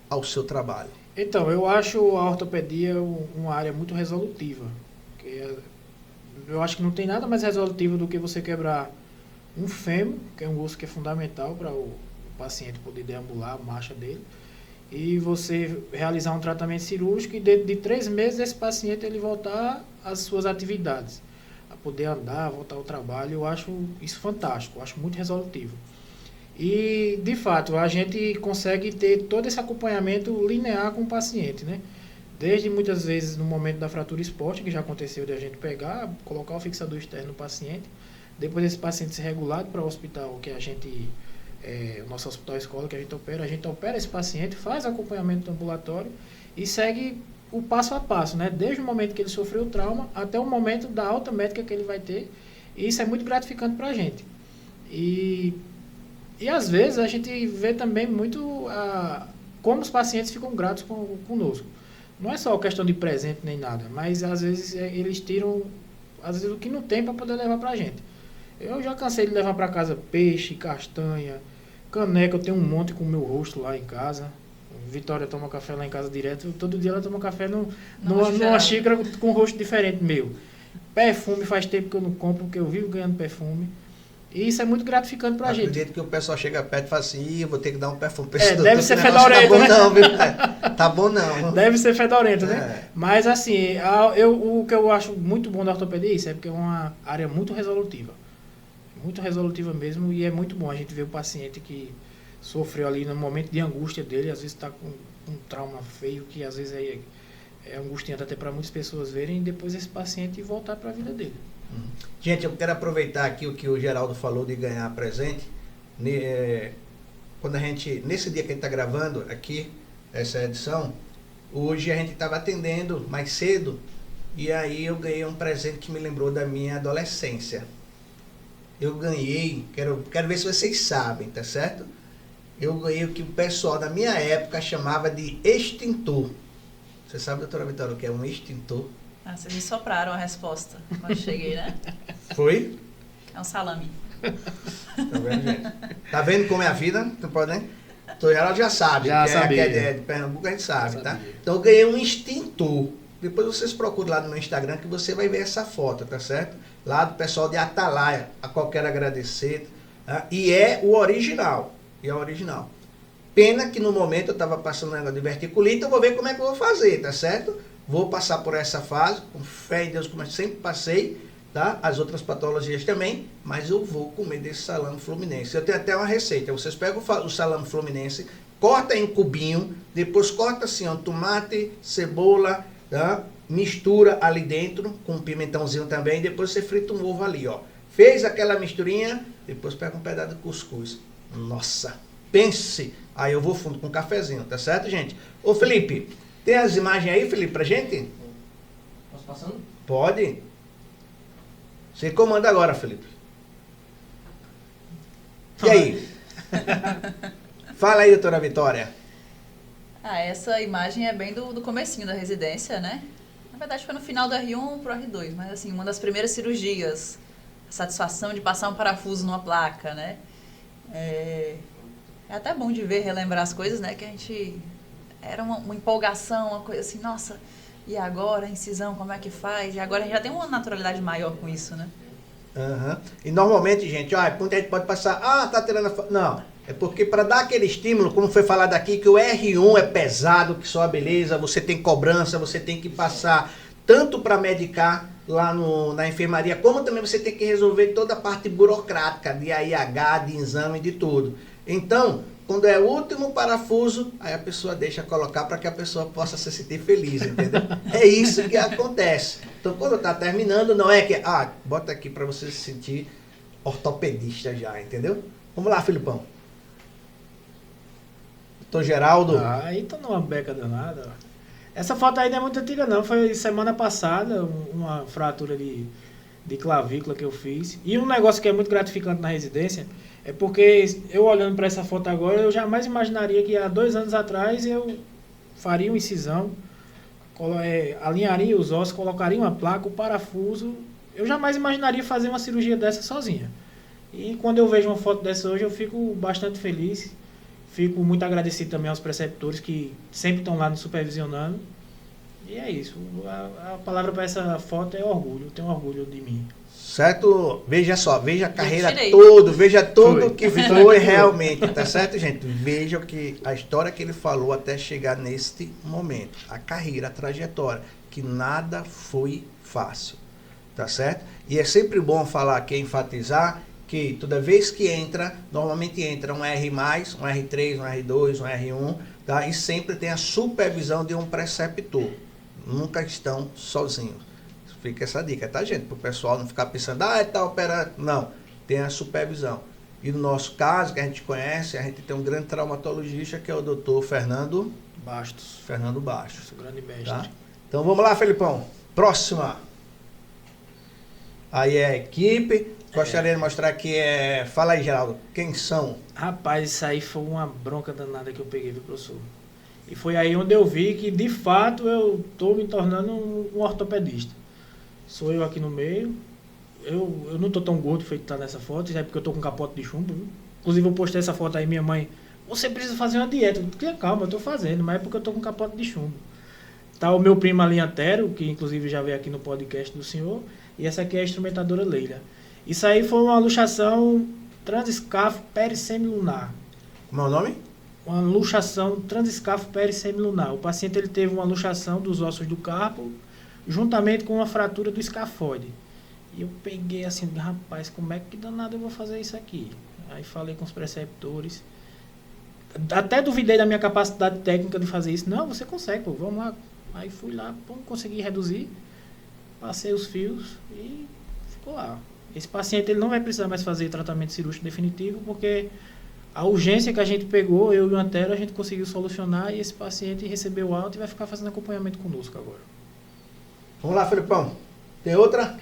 Speaker 2: ao seu trabalho?
Speaker 4: Então, eu acho a ortopedia uma área muito resolutiva. Eu acho que não tem nada mais resolutivo do que você quebrar um fêmur, que é um osso que é fundamental para o paciente poder deambular a marcha dele, e você realizar um tratamento cirúrgico e dentro de 3 meses esse paciente ele voltar às suas atividades, a poder andar, voltar ao trabalho. Eu acho isso fantástico, eu acho muito resolutivo. E, de fato, a gente consegue ter todo esse acompanhamento linear com o paciente, né? Desde muitas vezes no momento da fratura exposta, que já aconteceu de a gente pegar, colocar o fixador externo no paciente, depois esse paciente ser regulado para o hospital que a gente, o nosso hospital escola que a gente opera esse paciente, faz acompanhamento ambulatório e segue o passo a passo, né? Desde o momento que ele sofreu o trauma até o momento da alta médica que ele vai ter, e isso é muito gratificante para a gente. E às vezes a gente vê também muito como os pacientes ficam gratos conosco. Não é só questão de presente nem nada, mas às vezes eles tiram o que não tem para poder levar para a gente. Eu já cansei de levar para casa peixe, castanha, caneca, eu tenho um monte com o meu rosto lá em casa. Vitória toma café lá em casa direto, todo dia ela toma café numa xícara com um rosto diferente meu. Perfume faz tempo que eu não compro, porque eu vivo ganhando perfume. E isso é muito gratificante pra gente.
Speaker 2: Acredito que o pessoal chega perto e fala assim, eu vou ter que dar um perfume pra esse doutor,
Speaker 4: deve ser fedorento,
Speaker 2: tá bom,
Speaker 4: né?
Speaker 2: não, viu? Tá bom não.
Speaker 4: Deve ser fedorento, né? Mas assim, o que eu acho muito bom da ortopedia é isso, é porque é uma área muito resolutiva. Muito resolutiva mesmo, e é muito bom a gente ver o paciente que sofreu ali no momento de angústia dele, às vezes está com um trauma feio, que às vezes é angustiante até para muitas pessoas verem, e depois esse paciente voltar para a vida dele.
Speaker 2: Gente, eu quero aproveitar aqui o que o Geraldo falou de ganhar presente. Quando nesse dia que a gente está gravando aqui, essa edição, hoje a gente estava atendendo mais cedo, e aí eu ganhei um presente que me lembrou da minha adolescência. Eu ganhei, quero ver se vocês sabem, tá certo? Eu ganhei o que o pessoal da minha época chamava de extintor. Você sabe, doutora Vitória, o que é um extintor?
Speaker 3: Vocês me sopraram a resposta quando eu cheguei, né?
Speaker 2: Foi?
Speaker 3: É um salame.
Speaker 2: Tá vendo, gente? Tá vendo como é a vida? Não pode, né? Então, ela já sabe.
Speaker 4: Já sabia.
Speaker 2: Que é de Pernambuco, a gente sabe, tá? Então, eu ganhei um extintor. Depois vocês procuram lá no meu Instagram que você vai ver essa foto, tá certo? Lá do pessoal de Atalaia, a qual quero agradecer. Tá? E é o original. Pena que no momento eu estava passando um negócio de verticulite, eu vou ver como é que eu vou fazer, tá certo? Vou passar por essa fase, com fé em Deus, como eu sempre passei, tá? As outras patologias também, mas eu vou comer desse salame fluminense. Eu tenho até uma receita. Vocês pegam o salame fluminense, corta em cubinho, depois corta assim, ó, tomate, cebola, tá? Mistura ali dentro, com um pimentãozinho também, depois você frita um ovo ali, ó. Fez aquela misturinha, depois pega um pedaço de cuscuz. Nossa, pense! Aí eu vou fundo com um cafezinho, tá certo, gente? Ô, Felipe, tem as imagens aí, Felipe, pra gente?
Speaker 1: Posso passando?
Speaker 2: Pode. Você comanda agora, Felipe. E aí? Fala aí, doutora Vitória.
Speaker 3: Essa imagem é bem do comecinho da residência, né? Na verdade foi no final do R1 pro R2, mas assim, uma das primeiras cirurgias. A satisfação de passar um parafuso numa placa, né? É até bom de ver, relembrar as coisas, né? Que a gente... Era uma empolgação, uma coisa assim, nossa, e agora a incisão, como é que faz? E agora a gente já tem uma naturalidade maior com isso, né?
Speaker 2: Uhum. E normalmente, gente, muita gente pode passar, tá tirando a foto. Não, é porque para dar aquele estímulo, como foi falado aqui, que o R1 é pesado, que só a beleza, você tem cobrança, você tem que passar tanto para medicar lá na enfermaria, como também você tem que resolver toda a parte burocrática de AIH, de exame, de tudo. Então, quando é o último parafuso, aí a pessoa deixa colocar para que a pessoa possa se sentir feliz, entendeu? É isso que acontece. Então, quando está terminando, não é que... bota aqui para você se sentir ortopedista já, entendeu? Vamos lá, Filipão. Doutor Geraldo.
Speaker 4: Aí tô numa beca danada. Essa foto aí não é muito antiga não, foi semana passada, uma fratura de clavícula que eu fiz. E um negócio que é muito gratificante na residência É porque eu olhando para essa foto agora, eu jamais imaginaria que há 2 anos atrás eu faria uma incisão, alinharia os ossos, colocaria uma placa, o parafuso. Eu jamais imaginaria fazer uma cirurgia dessa sozinha. E quando eu vejo uma foto dessa hoje, eu fico bastante feliz. Fico muito agradecido também aos preceptores que sempre estão lá me supervisionando. E é isso. A palavra para essa foto é orgulho. Eu tenho orgulho de mim.
Speaker 2: Certo? Veja só, veja a carreira
Speaker 3: tirei.
Speaker 2: toda, veja tudo
Speaker 4: Foi.
Speaker 2: que foi realmente, tá certo, gente? Veja a história que ele falou até chegar neste momento. A carreira, a trajetória, que nada foi fácil, tá certo? E é sempre bom falar aqui, enfatizar, que toda vez que entra, normalmente entra um R+, um R3, um R2, um R1, tá? E sempre tem a supervisão de um preceptor. Nunca estão sozinhos. Fica essa dica, tá, gente? Para o pessoal não ficar pensando, tá operando. Não, tem a supervisão. E no nosso caso, que a gente conhece, a gente tem um grande traumatologista, que é o Dr. Fernando
Speaker 4: Bastos.
Speaker 2: Bastos.
Speaker 4: Sou grande mestre.
Speaker 2: Tá? Então vamos lá, Felipão. Próxima. Aí é a equipe. Gostaria de mostrar aqui. Fala aí, Geraldo. Quem são?
Speaker 4: Rapaz, isso aí foi uma bronca danada que eu peguei, viu, professor? E foi aí onde eu vi que, de fato, eu estou me tornando um ortopedista. Sou eu aqui no meio. Eu não tô tão gordo feito tá nessa foto, já é porque eu tô com capote de chumbo, viu? Inclusive eu postei essa foto aí, minha mãe, você precisa fazer uma dieta. Eu disse, calma, eu tô fazendo, mas é porque eu tô com capote de chumbo. Tá o meu primo ali, Antero, que inclusive já veio aqui no podcast do senhor, e essa aqui é a instrumentadora Leila. Isso aí foi uma luxação transescafo perissemilunar.
Speaker 2: Como é o nome?
Speaker 4: Uma luxação transescafo perissemilunar. O paciente ele teve uma luxação dos ossos do carpo, juntamente com uma fratura do escafoide. E eu peguei assim, rapaz, como é que danado eu vou fazer isso aqui? Aí falei com os preceptores. Até duvidei da minha capacidade técnica de fazer isso. Não, você consegue, pô, vamos lá. Aí fui lá, consegui reduzir, passei os fios e ficou lá. Esse paciente ele não vai precisar mais fazer tratamento cirúrgico definitivo, porque a urgência que a gente pegou, eu e o Antero, a gente conseguiu solucionar e esse paciente recebeu alta e vai ficar fazendo acompanhamento conosco agora.
Speaker 2: Vamos lá, Felipão. Tem outra?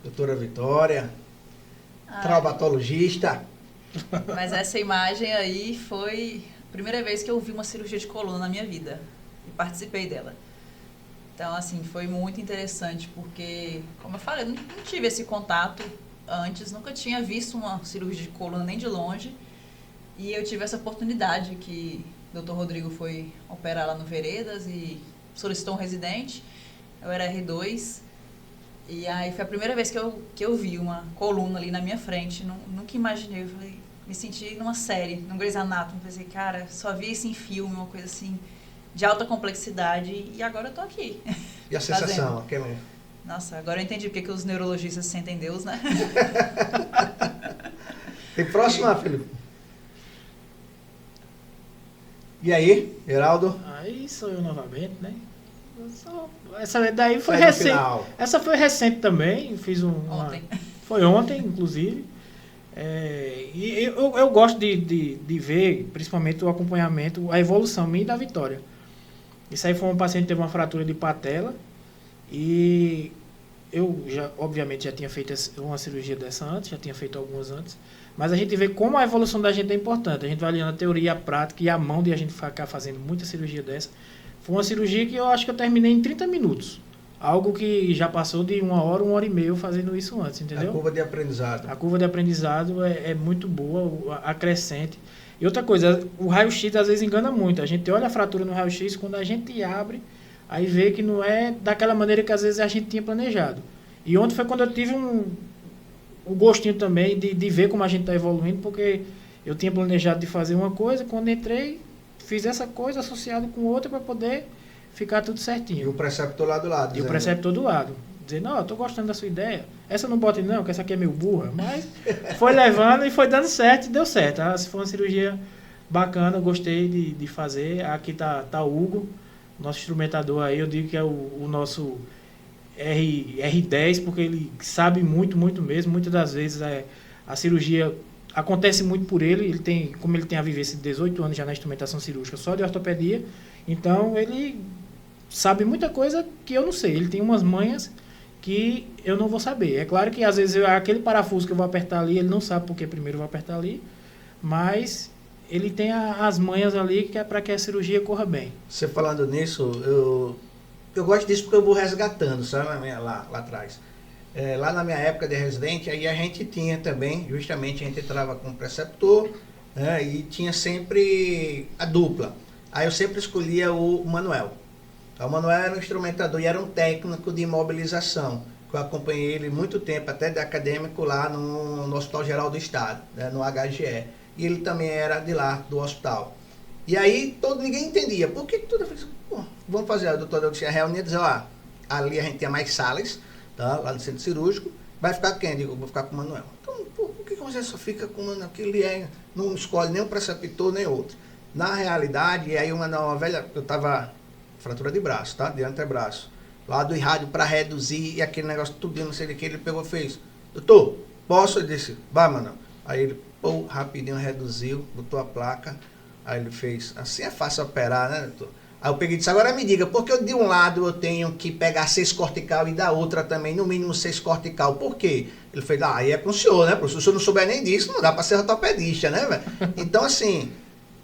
Speaker 2: Doutora Vitória, traumatologista.
Speaker 3: Mas essa imagem aí foi a primeira vez que eu vi uma cirurgia de coluna na minha vida. E participei dela. Então, assim, foi muito interessante, porque, como eu falei, eu não tive esse contato antes, nunca tinha visto uma cirurgia de coluna nem de longe. E eu tive essa oportunidade que o Dr. Rodrigo foi operar lá no Veredas e solicitou um residente. Eu era R2. E aí foi a primeira vez que eu vi uma coluna ali na minha frente. Nunca imaginei. Eu falei, me senti numa série, no Grey's Anatomy. Pensei, cara, só vi isso em filme, uma coisa assim, de alta complexidade. E agora eu tô aqui.
Speaker 2: E a sensação? Aquela...
Speaker 3: Nossa, agora eu entendi porque que os neurologistas sentem Deus, né?
Speaker 2: Tem próxima, Felipe? E aí, Geraldo?
Speaker 4: Aí sou eu novamente, né? Essa daí foi
Speaker 2: Sai no
Speaker 4: recente.
Speaker 2: final.
Speaker 4: Essa foi recente também. Fiz
Speaker 3: Ontem.
Speaker 4: Foi ontem, inclusive. E eu gosto de ver, principalmente o acompanhamento, a evolução minha e da Vitória. Isso aí foi um paciente que teve uma fratura de patela. E eu, obviamente, já tinha feito uma cirurgia dessa antes, já tinha feito algumas antes. Mas a gente vê como a evolução da gente é importante. A gente vai alinhando a teoria, a prática e a mão de a gente ficar fazendo muita cirurgia dessa. Foi uma cirurgia que eu acho que eu terminei em 30 minutos. Algo que já passou de 1 hora e meia fazendo isso antes, entendeu?
Speaker 2: A curva de aprendizado.
Speaker 4: A curva de aprendizado é muito boa, acrescente. E outra coisa, o raio-x às vezes engana muito. A gente olha a fratura no raio-x, quando a gente abre, aí vê que não é daquela maneira que às vezes a gente tinha planejado. E ontem foi quando eu tive um gostinho também de ver como a gente está evoluindo, porque eu tinha planejado de fazer uma coisa, quando entrei, fiz essa coisa associada com outra para poder ficar tudo certinho.
Speaker 2: E o preceptor lá do lado.
Speaker 4: E o preceptor do lado. Dizer, não, eu tô gostando da sua ideia. Essa não bote não, que essa aqui é meio burra. Mas foi levando e foi dando certo e deu certo. Se foi uma cirurgia bacana, eu gostei de fazer. Aqui tá o Hugo, nosso instrumentador aí. Eu digo que é o nosso R10, porque ele sabe muito, muito mesmo. Muitas das vezes a cirurgia acontece muito por ele. Como ele tem a vivência de 18 anos já na instrumentação cirúrgica, só de ortopedia. Então, ele sabe muita coisa que eu não sei. Ele tem umas manhas que eu não vou saber. É claro que às vezes aquele parafuso que eu vou apertar ali, ele não sabe porque primeiro eu vou apertar ali, mas ele tem as manhas ali que é para que a cirurgia corra bem.
Speaker 2: Você falando nisso, eu gosto disso porque eu vou resgatando, sabe, lá atrás. Lá na minha época de residente, aí a gente tinha também, justamente a gente entrava com o preceptor, né, e tinha sempre a dupla. Aí eu sempre escolhia o Manuel. Então, o Manuel era um instrumentador e era um técnico de imobilização, que eu acompanhei ele muito tempo, até de acadêmico lá no Hospital Geral do Estado, né, no HGE. E ele também era de lá, do hospital. E aí ninguém entendia. Por que toda vez... vamos fazer, a doutora Euxia reunir e dizer, ali a gente tem mais salas, tá, lá no centro cirúrgico, vai ficar quem? Eu digo, vou ficar com o Manuel. Então, por que você só fica com o Manuel? Que ele não escolhe nem um preceptor, nem outro. Na realidade, aí uma velha, eu estava fratura de braço, tá? De antebraço. Lá do rádio para reduzir e aquele negócio tudo, não sei o que, ele pegou e fez. Doutor, posso? Ele disse, vai, Manuel. Aí ele, rapidinho reduziu, botou a placa. Aí ele fez, assim é fácil operar, né, doutor? Aí eu peguei e disse, agora me diga, por que de um lado eu tenho que pegar 6 cortical e da outra também, no mínimo 6 cortical? Por quê? Ele fez, aí é com o senhor, né? Se o senhor não souber nem disso, não dá para ser ortopedista, né, velho? Então, assim,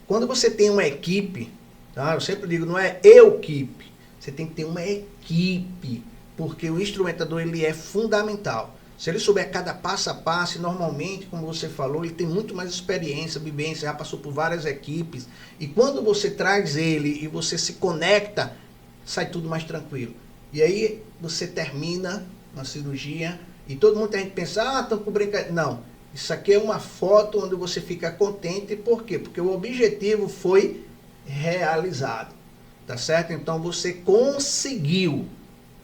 Speaker 2: quando você tem uma equipe, tá? Eu sempre digo, não é equipe, você tem que ter uma equipe, porque o instrumentador, ele é fundamental. Se ele souber cada passo a passo, normalmente, como você falou, ele tem muito mais experiência, vivência, já passou por várias equipes. E quando você traz ele e você se conecta, sai tudo mais tranquilo. E aí você termina na cirurgia e todo mundo tem que pensar, estão com brincadeira. Não, isso aqui é uma foto onde você fica contente. Por quê? Porque o objetivo foi realizado. Tá certo? Então você conseguiu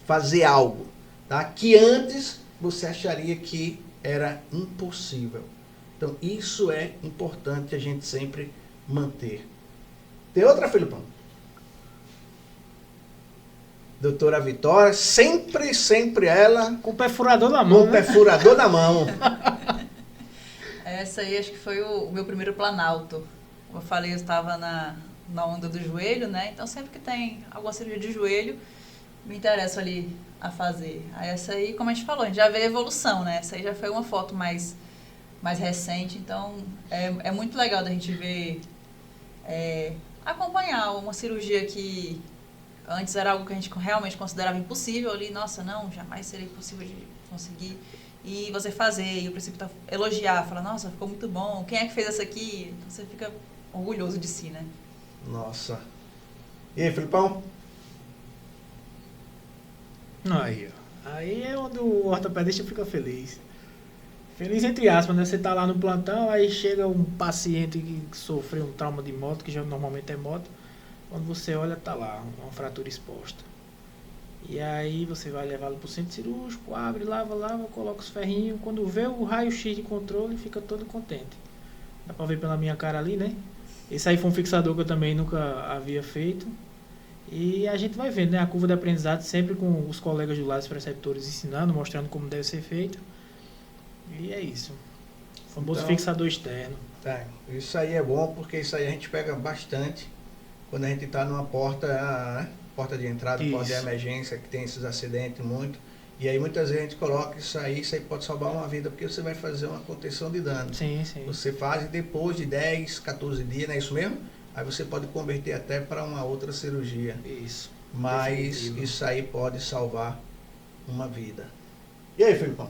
Speaker 2: fazer algo, tá? Que antes você acharia que era impossível. Então, isso é importante a gente sempre manter. Tem outra, Filipão? Doutora Vitória, sempre ela...
Speaker 4: Com o perfurador na mão,
Speaker 2: com o perfurador na mão.
Speaker 3: Essa aí acho que foi o meu primeiro planalto. Como eu falei, eu estava na onda do joelho, né? Então, sempre que tem alguma cirurgia de joelho, me interessa ali a fazer. Aí essa aí, como a gente falou, a gente já vê a evolução, né? Essa aí já foi uma foto mais recente, então é muito legal da gente ver, acompanhar uma cirurgia que antes era algo que a gente realmente considerava impossível ali, nossa, não, jamais seria possível de conseguir, e você fazer, e o princípio elogiar, falar, nossa, ficou muito bom, quem é que fez essa aqui? Então você fica orgulhoso de si, né?
Speaker 2: Nossa. E aí, Filipão?
Speaker 4: Aí é onde o ortopedista fica feliz. Feliz entre aspas, né? Você tá lá no plantão, aí chega um paciente que sofreu um trauma de moto, que já normalmente é moto. Quando você olha, tá lá, uma fratura exposta. E aí você vai levá-lo pro centro cirúrgico, abre, lava, coloca os ferrinhos. Quando vê o raio-x de controle, fica todo contente. Dá pra ver pela minha cara ali, né? Esse aí foi um fixador que eu também nunca havia feito. E a gente vai vendo, né? A curva de aprendizado sempre com os colegas do lado, os preceptores ensinando, mostrando como deve ser feito. E é isso. O famoso fixador externo.
Speaker 2: Tá, isso aí é bom, porque isso aí a gente pega bastante quando a gente está numa porta, né? Porta de entrada, porta de emergência, que tem esses acidentes muito. E aí muitas vezes a gente coloca isso aí pode salvar uma vida, porque você vai fazer uma contenção de dano.
Speaker 4: Sim, sim.
Speaker 2: Você faz e depois de 10, 14 dias, não é isso mesmo? Aí você pode converter até para uma outra cirurgia.
Speaker 4: Isso.
Speaker 2: Mas
Speaker 4: definitivo.
Speaker 2: Isso aí pode salvar uma vida. E aí, Filipão?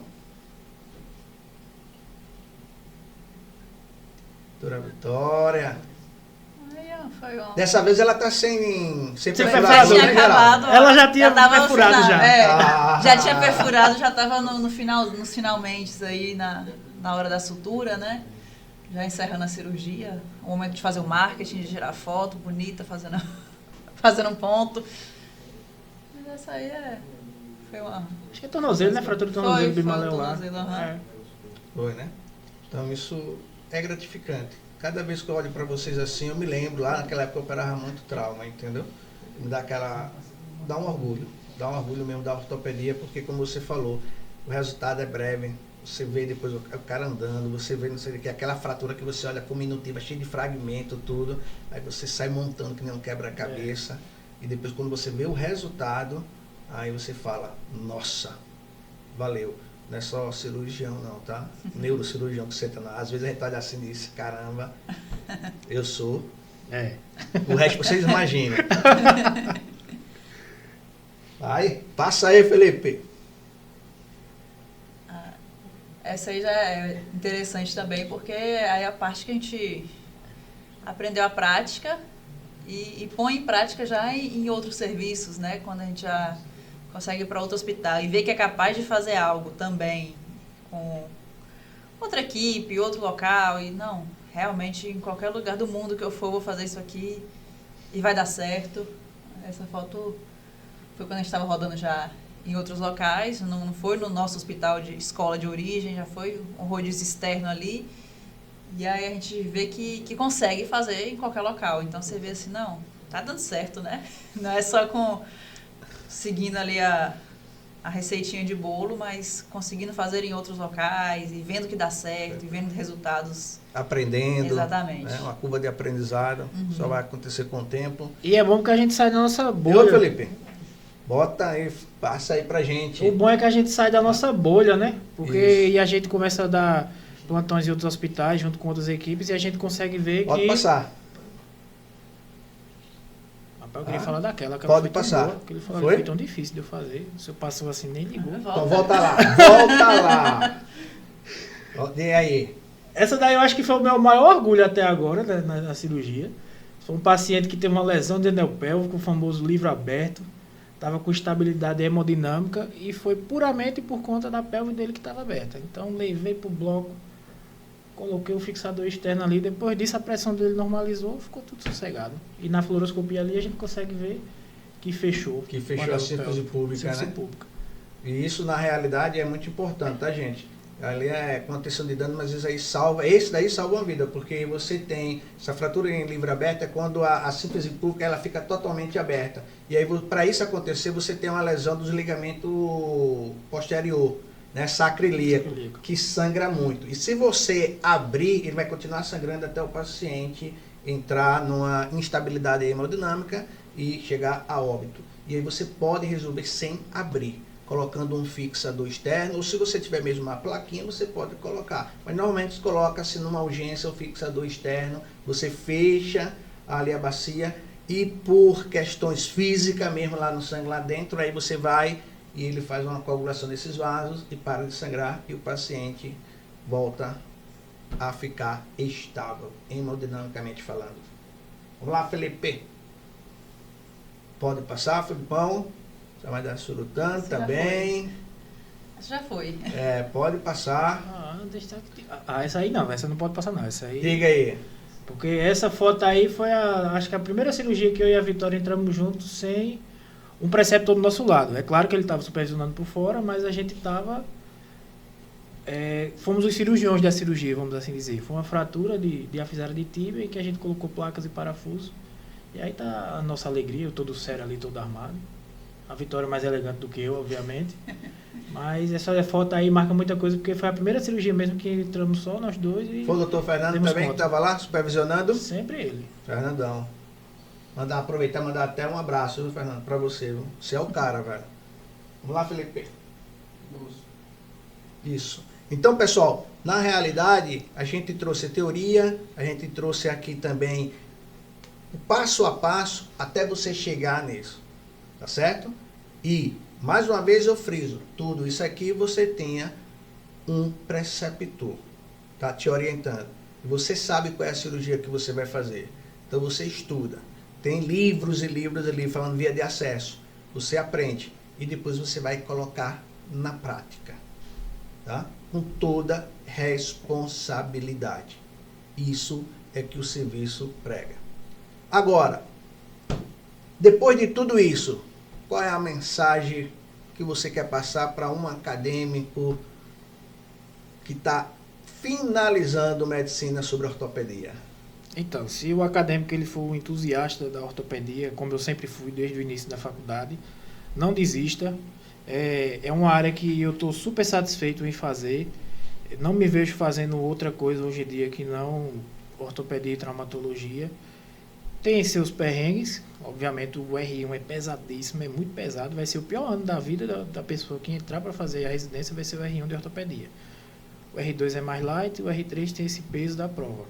Speaker 2: Doutora Vitória.
Speaker 3: Aí, ó, foi uma...
Speaker 2: Dessa vez ela tá sem
Speaker 4: perfurador,
Speaker 3: tinha
Speaker 4: né,
Speaker 3: acabado.
Speaker 4: Ela já tinha
Speaker 3: tava
Speaker 4: perfurado
Speaker 3: no final,
Speaker 4: já.
Speaker 3: Já tinha perfurado, já estava no final, nos finalmente aí na hora da sutura, né? Já encerrando a cirurgia, o momento de fazer o marketing, de tirar foto bonita, fazendo um ponto. Mas essa aí foi uma...
Speaker 4: Acho que é tornozelo, né? Fratura de tornozelo bimaleolar.
Speaker 2: Foi, né? Então isso é gratificante. Cada vez que eu olho para vocês assim, eu me lembro, lá naquela época eu operava muito trauma, entendeu? Me dá um orgulho mesmo da ortopedia, porque como você falou, o resultado é breve. Você vê depois o cara andando, você vê não sei o que, aquela fratura que você olha cominutiva, cheia de fragmento, tudo. Aí você sai montando que nem um quebra-cabeça. E depois quando você vê o resultado, aí você fala, nossa, valeu. Não é só cirurgião não, tá? Neurocirurgião que senta não. Às vezes a gente olha assim e diz, caramba, eu sou. O resto vocês imaginam. Vai, passa aí, Felipe.
Speaker 3: Essa aí já é interessante também, porque aí é a parte que a gente aprendeu a prática e põe em prática já em outros serviços, né? Quando a gente já consegue ir para outro hospital e vê que é capaz de fazer algo também com outra equipe, outro local, e não, realmente em qualquer lugar do mundo que eu for, vou fazer isso aqui e vai dar certo. Essa foto foi quando a gente estava rodando já em outros locais, não foi no nosso hospital de escola de origem, já foi um rodízio externo ali. E aí a gente vê que consegue fazer em qualquer local. Então você vê assim, não, tá dando certo, né? Não é só seguindo ali a receitinha de bolo, mas conseguindo fazer em outros locais e vendo que dá certo, e vendo resultados.
Speaker 2: Aprendendo.
Speaker 3: Exatamente.
Speaker 2: Né? Uma curva de aprendizado, só vai acontecer com o tempo.
Speaker 4: E é bom que a gente sai da nossa
Speaker 2: Oi,
Speaker 4: bolha.
Speaker 2: Felipe, bota aí, passa aí pra gente.
Speaker 4: O bom é que a gente sai da nossa bolha, né? Porque
Speaker 2: Isso.
Speaker 4: e a gente começa a dar plantões em outros hospitais, junto com outras equipes, e a gente consegue ver
Speaker 2: Pode
Speaker 4: que...
Speaker 2: passar.
Speaker 4: Rapaz, eu queria falar daquela, que
Speaker 2: Pode
Speaker 4: ela foi tão
Speaker 2: passar.
Speaker 4: boa, que ele falou
Speaker 2: Foi?
Speaker 4: que foi tão difícil de eu fazer. O senhor passou assim, nem ligou.
Speaker 2: Então volta lá, volta lá. E aí?
Speaker 4: Essa daí eu acho que foi o meu maior orgulho até agora, né, na cirurgia. Foi um paciente que teve uma lesão de anel pélvico, o famoso livro aberto. Estava com estabilidade hemodinâmica e foi puramente por conta da pelve dele que estava aberta. Então levei para o bloco, coloquei o fixador externo ali. Depois disso a pressão dele normalizou, ficou tudo sossegado. E na fluoroscopia ali a gente consegue ver que fechou.
Speaker 2: Que fechou a síntese pública, né?
Speaker 4: Pública.
Speaker 2: E isso na realidade é muito importante, tá, gente? Ali é contenção de dano, mas às vezes aí salva, esse daí salva uma vida, porque você tem essa fratura em livre aberta é quando a síntese pública ela fica totalmente aberta. E aí para isso acontecer você tem uma lesão do ligamento posterior, né, sacroiliaco, que sangra muito. E se você abrir, ele vai continuar sangrando até o paciente entrar numa instabilidade hemodinâmica e chegar a óbito. E aí você pode resolver sem abrir, colocando um fixador externo, ou se você tiver mesmo uma plaquinha, você pode colocar. Mas normalmente coloca-se numa urgência o fixador externo, você fecha ali a bacia e por questões físicas mesmo lá no sangue lá dentro, aí você vai e ele faz uma coagulação desses vasos e para de sangrar e o paciente volta a ficar estável, hemodinamicamente falando. Vamos lá, Felipe. Pode passar, Felipão. Você vai dar surutando também.
Speaker 3: Essa já foi.
Speaker 2: Pode passar.
Speaker 4: Essa aí não, essa não pode passar não. Essa aí...
Speaker 2: Diga aí.
Speaker 4: Porque essa foto aí foi acho que a primeira cirurgia que eu e a Vitória entramos juntos sem um preceptor do nosso lado. É claro que ele estava supervisionando por fora, mas a gente estava... fomos os cirurgiões da cirurgia, vamos assim dizer. Foi uma fratura de afisária de tíbia em que a gente colocou placas e parafusos. E aí tá a nossa alegria, eu todo sério ali, todo armado. A Vitória é mais elegante do que eu, obviamente. Mas essa foto aí marca muita coisa, porque foi a primeira cirurgia mesmo que entramos só nós dois. E
Speaker 2: foi o doutor Fernando também que estava lá, supervisionando?
Speaker 4: Sempre ele.
Speaker 2: Fernandão. Aproveitar e mandar até um abraço, viu, Fernando, pra você. Viu? Você é o cara, velho. Vamos lá, Felipe. Isso. Então, pessoal, na realidade, a gente trouxe teoria, a gente trouxe aqui também o passo a passo até você chegar nisso. Tá certo? E, mais uma vez eu friso, tudo isso aqui você tenha um preceptor, tá te orientando. Você sabe qual é a cirurgia que você vai fazer. Então você estuda. Tem livros e livros ali falando via de acesso. Você aprende e depois você vai colocar na prática. Tá? Com toda responsabilidade. Isso é que o serviço prega. Agora, depois de tudo isso, qual é a mensagem que você quer passar para um acadêmico que está finalizando medicina sobre ortopedia?
Speaker 4: Então, se o acadêmico ele for um entusiasta da ortopedia, como eu sempre fui desde o início da faculdade, não desista. É uma área que eu estou super satisfeito em fazer. Não me vejo fazendo outra coisa hoje em dia que não ortopedia e traumatologia. Tem seus perrengues, obviamente o R1 é pesadíssimo, é muito pesado, vai ser o pior ano da vida da pessoa que entrar para fazer a residência, vai ser o R1 de ortopedia. O R2 é mais light, o R3 tem esse peso da prova.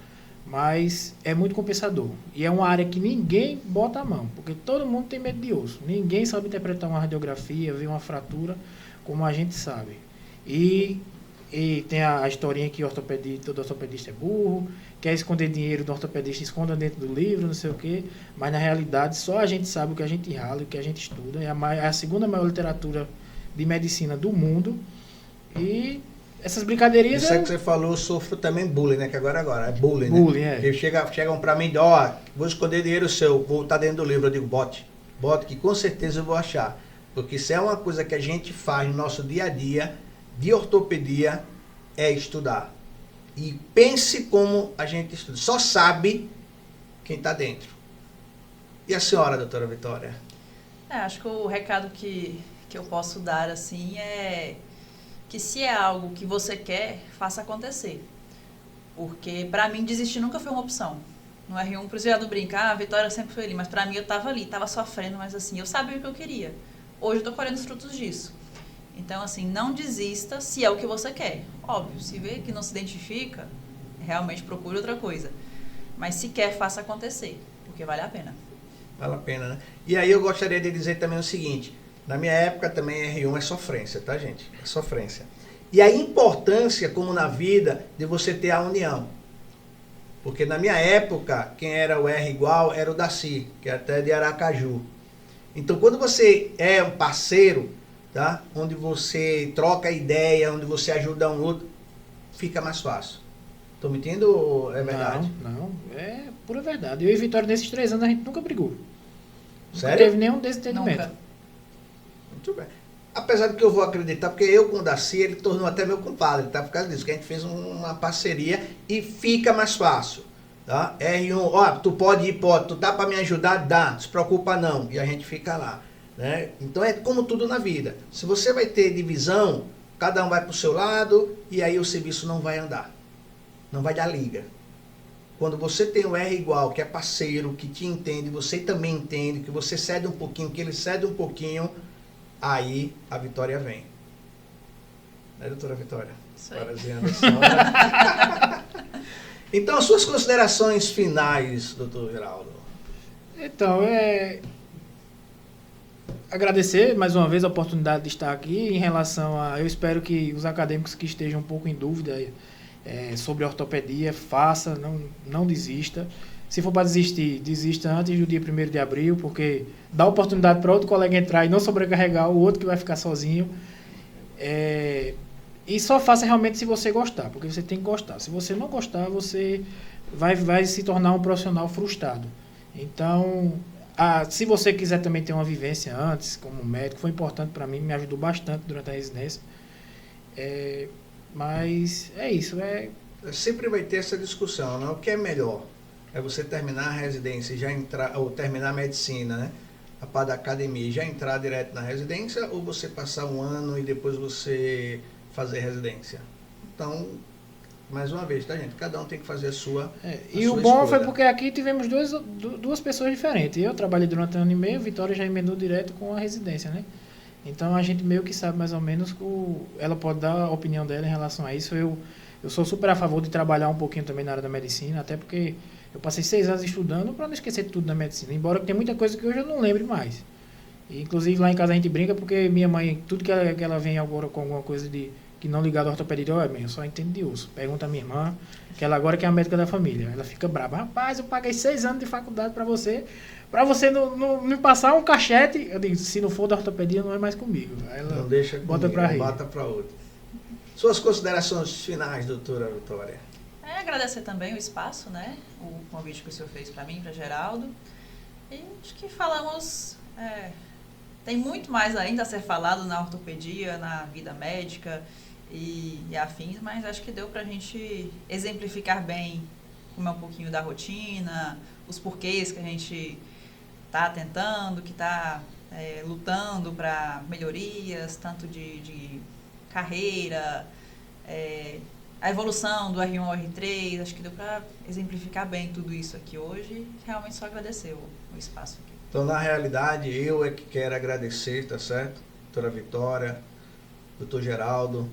Speaker 4: Mas é muito compensador. E é uma área que ninguém bota a mão, porque todo mundo tem medo de osso. Ninguém sabe interpretar uma radiografia, ver uma fratura, como a gente sabe. E tem a historinha que todo ortopedista é burro, quer esconder dinheiro do ortopedista, esconda dentro do livro, não sei o quê. Mas, na realidade, só a gente sabe o que a gente rala, o que a gente estuda. É a segunda maior literatura de medicina do mundo. E essas brincadeirinhas...
Speaker 2: Isso é que você falou, eu sofro também bullying, né? Que agora é bullying, né?
Speaker 4: Bullying, é.
Speaker 2: Eles chegam pra mim e ó, vou esconder dinheiro seu, vou estar dentro do livro. Eu digo, bote que com certeza eu vou achar. Porque isso é uma coisa que a gente faz no nosso dia a dia, de ortopedia, é estudar. E pense como a gente estuda. Só sabe quem está dentro. E a senhora, doutora Vitória?
Speaker 3: Acho que o recado que eu posso dar, assim, é que se é algo que você quer, faça acontecer. Porque, pra mim, desistir nunca foi uma opção. No R1, por isso eu brincar, a Vitória sempre foi ali, mas pra mim eu tava ali, tava sofrendo, mas assim, eu sabia o que eu queria. Hoje eu tô colhendo os frutos disso. Então, assim, não desista se é o que você quer. Óbvio, se vê que não se identifica, realmente procure outra coisa. Mas se quer, faça acontecer, porque vale a pena.
Speaker 2: Vale a pena, né? E aí eu gostaria de dizer também o seguinte, na minha época também R1 é sofrência, tá, gente? É sofrência. E a importância, como na vida, de você ter a união. Porque na minha época, quem era o R igual era o Daci, que é até de Aracaju. Então, quando você é um parceiro, tá? Onde você troca ideia, onde você ajuda um outro, fica mais fácil. Estou mentindo ou é verdade?
Speaker 4: Não, é pura verdade. Eu e Vitória, nesses 3 anos, a gente nunca brigou.
Speaker 2: Sério?
Speaker 4: Não teve nenhum desentendimento.
Speaker 3: Nunca.
Speaker 2: Muito bem. Apesar de que eu vou acreditar, porque eu com o Daci, ele tornou até meu compadre, tá? Por causa disso, que a gente fez uma parceria e fica mais fácil, tá? R1, ó, tu pode ir, tu dá para me ajudar? Dá, não se preocupa não, e a gente fica lá, né? Então é como tudo na vida, se você vai ter divisão, cada um vai pro seu lado e aí o serviço não vai andar, não vai dar liga. Quando você tem o R igual, que é parceiro, que te entende, você também entende, que você cede um pouquinho, que ele cede um pouquinho, aí a vitória vem. Né, doutora Vitória?
Speaker 3: Isso aí.
Speaker 2: Parecendo a senhora. Então, suas considerações finais, doutor Geraldo.
Speaker 4: Então, agradecer mais uma vez a oportunidade de estar aqui em relação a... Eu espero que os acadêmicos que estejam um pouco em dúvida sobre ortopedia, faça, não desista. Se for para desistir, desista antes do dia 1º de abril, porque dá oportunidade para outro colega entrar e não sobrecarregar o outro que vai ficar sozinho. E só faça realmente se você gostar, porque você tem que gostar. Se você não gostar, você vai se tornar um profissional frustrado. Então, se você quiser também ter uma vivência antes, como médico, foi importante para mim, me ajudou bastante durante a residência. Mas é isso.
Speaker 2: Sempre vai ter essa discussão, né? O que é melhor? É você terminar a residência e já entrar, ou terminar a medicina, né? A parte da academia e já entrar direto na residência, ou você passar um ano e depois você fazer residência? Então, mais uma vez, tá, gente? Cada um tem que fazer a sua
Speaker 4: E
Speaker 2: sua
Speaker 4: o bom
Speaker 2: escolha.
Speaker 4: foi porque aqui tivemos duas pessoas diferentes. Eu trabalhei durante 1 ano e meio, Vitória já emendou direto com a residência, né? Então a gente meio que sabe mais ou menos ela pode dar a opinião dela em relação a isso. Eu sou super a favor de trabalhar um pouquinho também na área da medicina, até porque eu passei 6 anos estudando para não esquecer tudo da medicina, embora tenha muita coisa que hoje eu não lembre mais. E, inclusive lá em casa a gente brinca porque minha mãe, tudo que ela vem agora com alguma coisa que não ligado à ortopedia, eu só entendo de osso. Pergunta a minha irmã, que ela agora que é a médica da família. Ela fica brava, rapaz, eu paguei 6 anos de faculdade para você não me passar um cachete. Eu digo, se não for da ortopedia, não é mais comigo. Aí ela
Speaker 2: não deixa
Speaker 4: bota
Speaker 2: comigo,
Speaker 4: para rir.
Speaker 2: bota para outro. Suas considerações finais, doutora Vitória.
Speaker 3: Agradecer também o espaço, né? O convite que o senhor fez para mim, para Geraldo. E acho que falamos... tem muito mais ainda a ser falado na ortopedia, na vida médica e afins, mas acho que deu para a gente exemplificar bem como é um pouquinho da rotina, os porquês que a gente está tentando, que está lutando para melhorias, tanto de carreira, a evolução do R1 ao R3, acho que deu para exemplificar bem tudo isso aqui hoje. Realmente só agradecer o espaço aqui.
Speaker 2: Então, na realidade, eu é que quero agradecer, tá certo? Doutora Vitória, doutor Geraldo,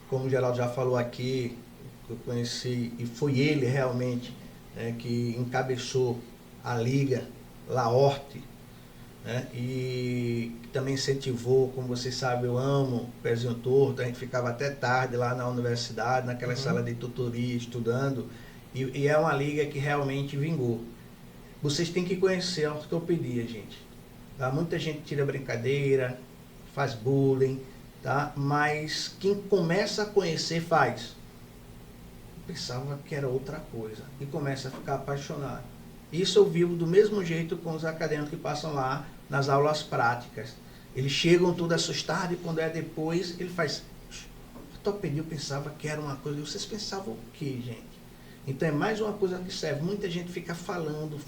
Speaker 2: como o Geraldo já falou aqui, eu conheci, e foi ele realmente que encabeçou a Liga Laorte, né? E também incentivou, como vocês sabem, eu amo Pezinho Torto, a gente ficava até tarde lá na universidade, naquela sala de tutoria, estudando, e é uma liga que realmente vingou. Vocês têm que conhecer a ortopedia, gente. Tá? Muita gente tira brincadeira, faz bullying, tá? Mas quem começa a conhecer faz. Eu pensava que era outra coisa e começa a ficar apaixonado. Isso eu vivo do mesmo jeito com os acadêmicos que passam lá nas aulas práticas. Eles chegam tudo assustados e quando é depois, ele faz... Ortopedia, eu pensava que era uma coisa. Vocês pensavam o quê, gente? Então é mais uma coisa que serve. Muita gente fica falando,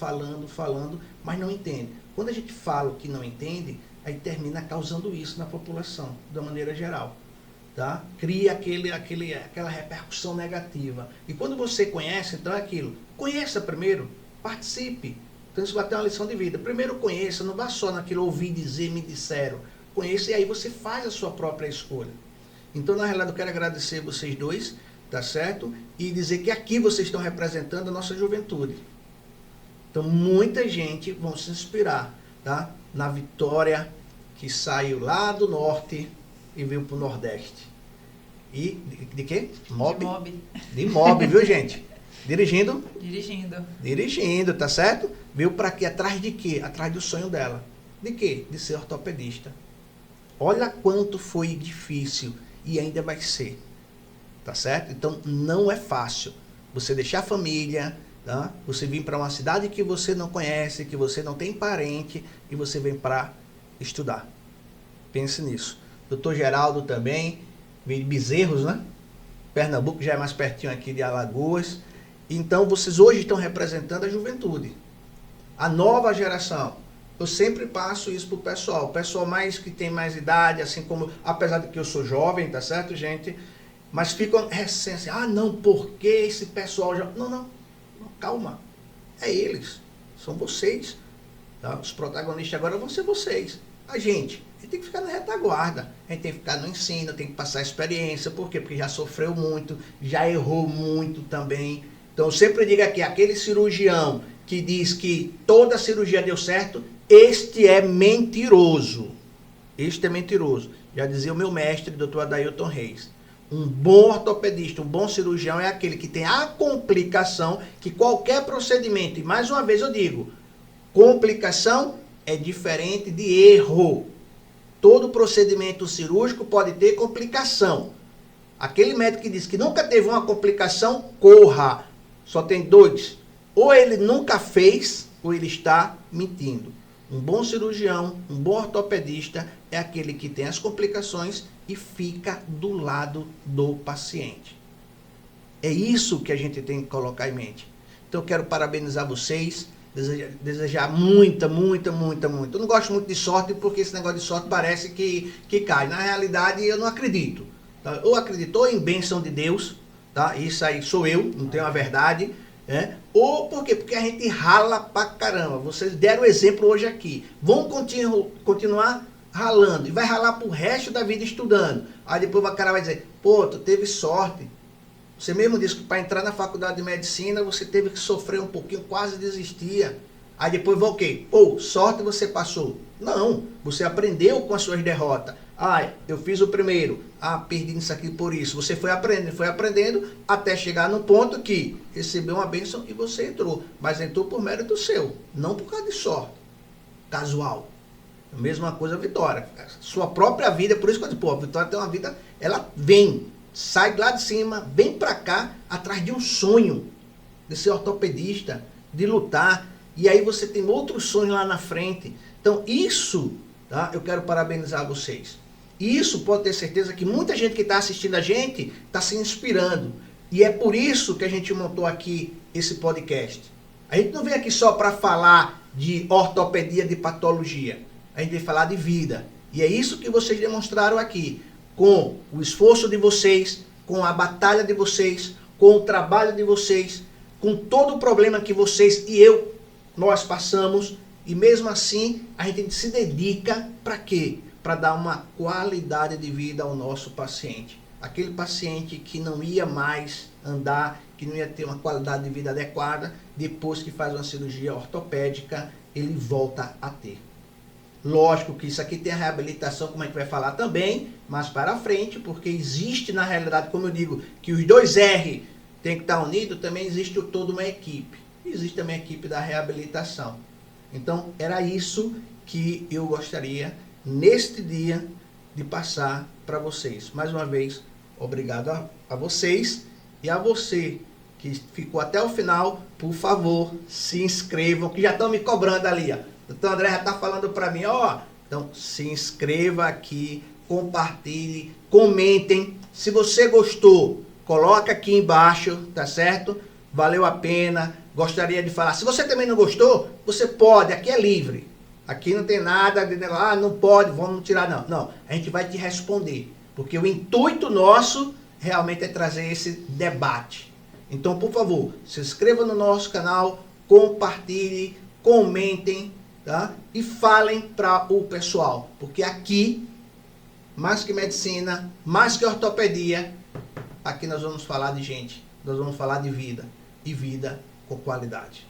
Speaker 2: mas não entende. Quando a gente fala o que não entende, aí termina causando isso na população, de uma maneira geral. Tá? Cria aquela repercussão negativa. E quando você conhece, então é aquilo. Conheça primeiro, participe. Então isso vai ter uma lição de vida. Primeiro conheça, não vá só naquilo ouvir dizer, me disseram. Conheça e aí você faz a sua própria escolha. Então, na realidade, eu quero agradecer vocês dois, tá certo? E dizer que aqui vocês estão representando a nossa juventude. Então, muita gente vão se inspirar, tá? Na Vitória, que saiu lá do norte e veio para o nordeste. E de quê? Mob? De Mob, viu, gente? Dirigindo? Dirigindo, tá certo? Veio para aqui, atrás de quê? Atrás do sonho dela. De quê? De ser ortopedista. Olha quanto foi difícil e ainda vai ser. Tá certo? Então, não é fácil. Você deixar a família, tá? Você vir para uma cidade que você não conhece, que você não tem parente, e você vem para estudar. Pense nisso. Doutor Geraldo também, vem de Bezerros, né? Pernambuco já é mais pertinho aqui de Alagoas. Então, vocês hoje estão representando a juventude. A nova geração. Eu sempre passo isso pro pessoal. O pessoal mais que tem mais idade, assim como... Apesar de que eu sou jovem, tá certo, gente? Mas ficam recentes. Ah, não, por que esse pessoal já... Não, calma. É eles. São vocês. Tá? Os protagonistas agora vão ser vocês. A gente tem que ficar na retaguarda. A gente tem que ficar no ensino, tem que passar experiência. Por quê? Porque já sofreu muito, já errou muito também. Então, eu sempre digo aqui, aquele cirurgião que diz que toda cirurgia deu certo, este é mentiroso. Este é mentiroso. Já dizia o meu mestre, Dr. Adailton Reis. Um bom ortopedista, um bom cirurgião é aquele que tem a complicação que qualquer procedimento, e mais uma vez eu digo, complicação é diferente de erro. Todo procedimento cirúrgico pode ter complicação. Aquele médico que diz que nunca teve uma complicação, corra. Só tem dois. Ou ele nunca fez, ou ele está mentindo. Um bom cirurgião, um bom ortopedista é aquele que tem as complicações e fica do lado do paciente. É isso que a gente tem que colocar em mente. Então eu quero parabenizar vocês, desejar muita. Eu não gosto muito de sorte porque esse negócio de sorte parece que cai. Na realidade eu não acredito. Tá? Ou acreditou em bênção de Deus, tá? Isso aí sou eu, não tenho a verdade. Ou por quê? Porque a gente rala pra caramba. Vocês deram exemplo hoje aqui. Vão continuar ralando. E vai ralar pro resto da vida estudando. Aí depois o cara vai dizer, pô, tu teve sorte. Você mesmo disse que para entrar na faculdade de medicina você teve que sofrer um pouquinho, quase desistia. Aí depois vai o quê? Pô, sorte você passou. Não, você aprendeu com as suas derrotas. Ah, eu fiz o primeiro. Ah, perdi isso aqui por isso. Você foi aprendendo até chegar no ponto que recebeu uma bênção e você entrou. Mas entrou por mérito seu, não por causa de sorte. Casual. A mesma coisa a Vitória. Sua própria vida, por isso que eu digo, pô, a Vitória tem uma vida, ela vem, sai lá de cima, vem pra cá, atrás de um sonho, de ser ortopedista, de lutar. E aí você tem outros sonhos lá na frente. Então isso, tá? Eu quero parabenizar vocês. E isso pode ter certeza que muita gente que está assistindo a gente está se inspirando. E é por isso que a gente montou aqui esse podcast. A gente não vem aqui só para falar de ortopedia, de patologia. A gente vai falar de vida. E é isso que vocês demonstraram aqui. Com o esforço de vocês, com a batalha de vocês, com o trabalho de vocês, com todo o problema que vocês e nós passamos, e mesmo assim a gente se dedica para quê? Para dar uma qualidade de vida ao nosso paciente. Aquele paciente que não ia mais andar, que não ia ter uma qualidade de vida adequada, depois que faz uma cirurgia ortopédica, ele volta a ter. Lógico que isso aqui tem a reabilitação, como a gente vai falar também, mais para frente, porque existe na realidade, como eu digo, que os dois R tem que estar unidos, também existe toda uma equipe. Existe também a equipe da reabilitação. Então, era isso que eu gostaria, neste dia, de passar para vocês. Mais uma vez, obrigado a vocês e a você que ficou até o final. Por favor, se inscrevam, que já estão me cobrando ali, ó. O doutor André já está falando para mim, ó. Então, se inscreva aqui, compartilhe, comentem. Se você gostou, coloca aqui embaixo, tá certo? Valeu a pena, gostaria de falar. Se você também não gostou, você pode, aqui é livre. Aqui não tem nada de negócio, não pode, vamos tirar, não. Não, a gente vai te responder. Porque o intuito nosso realmente é trazer esse debate. Então, por favor, se inscreva no nosso canal, compartilhe, comentem, tá? E falem para o pessoal. Porque aqui, mais que medicina, mais que ortopedia, aqui nós vamos falar de gente, nós vamos falar de vida. E vida com qualidade.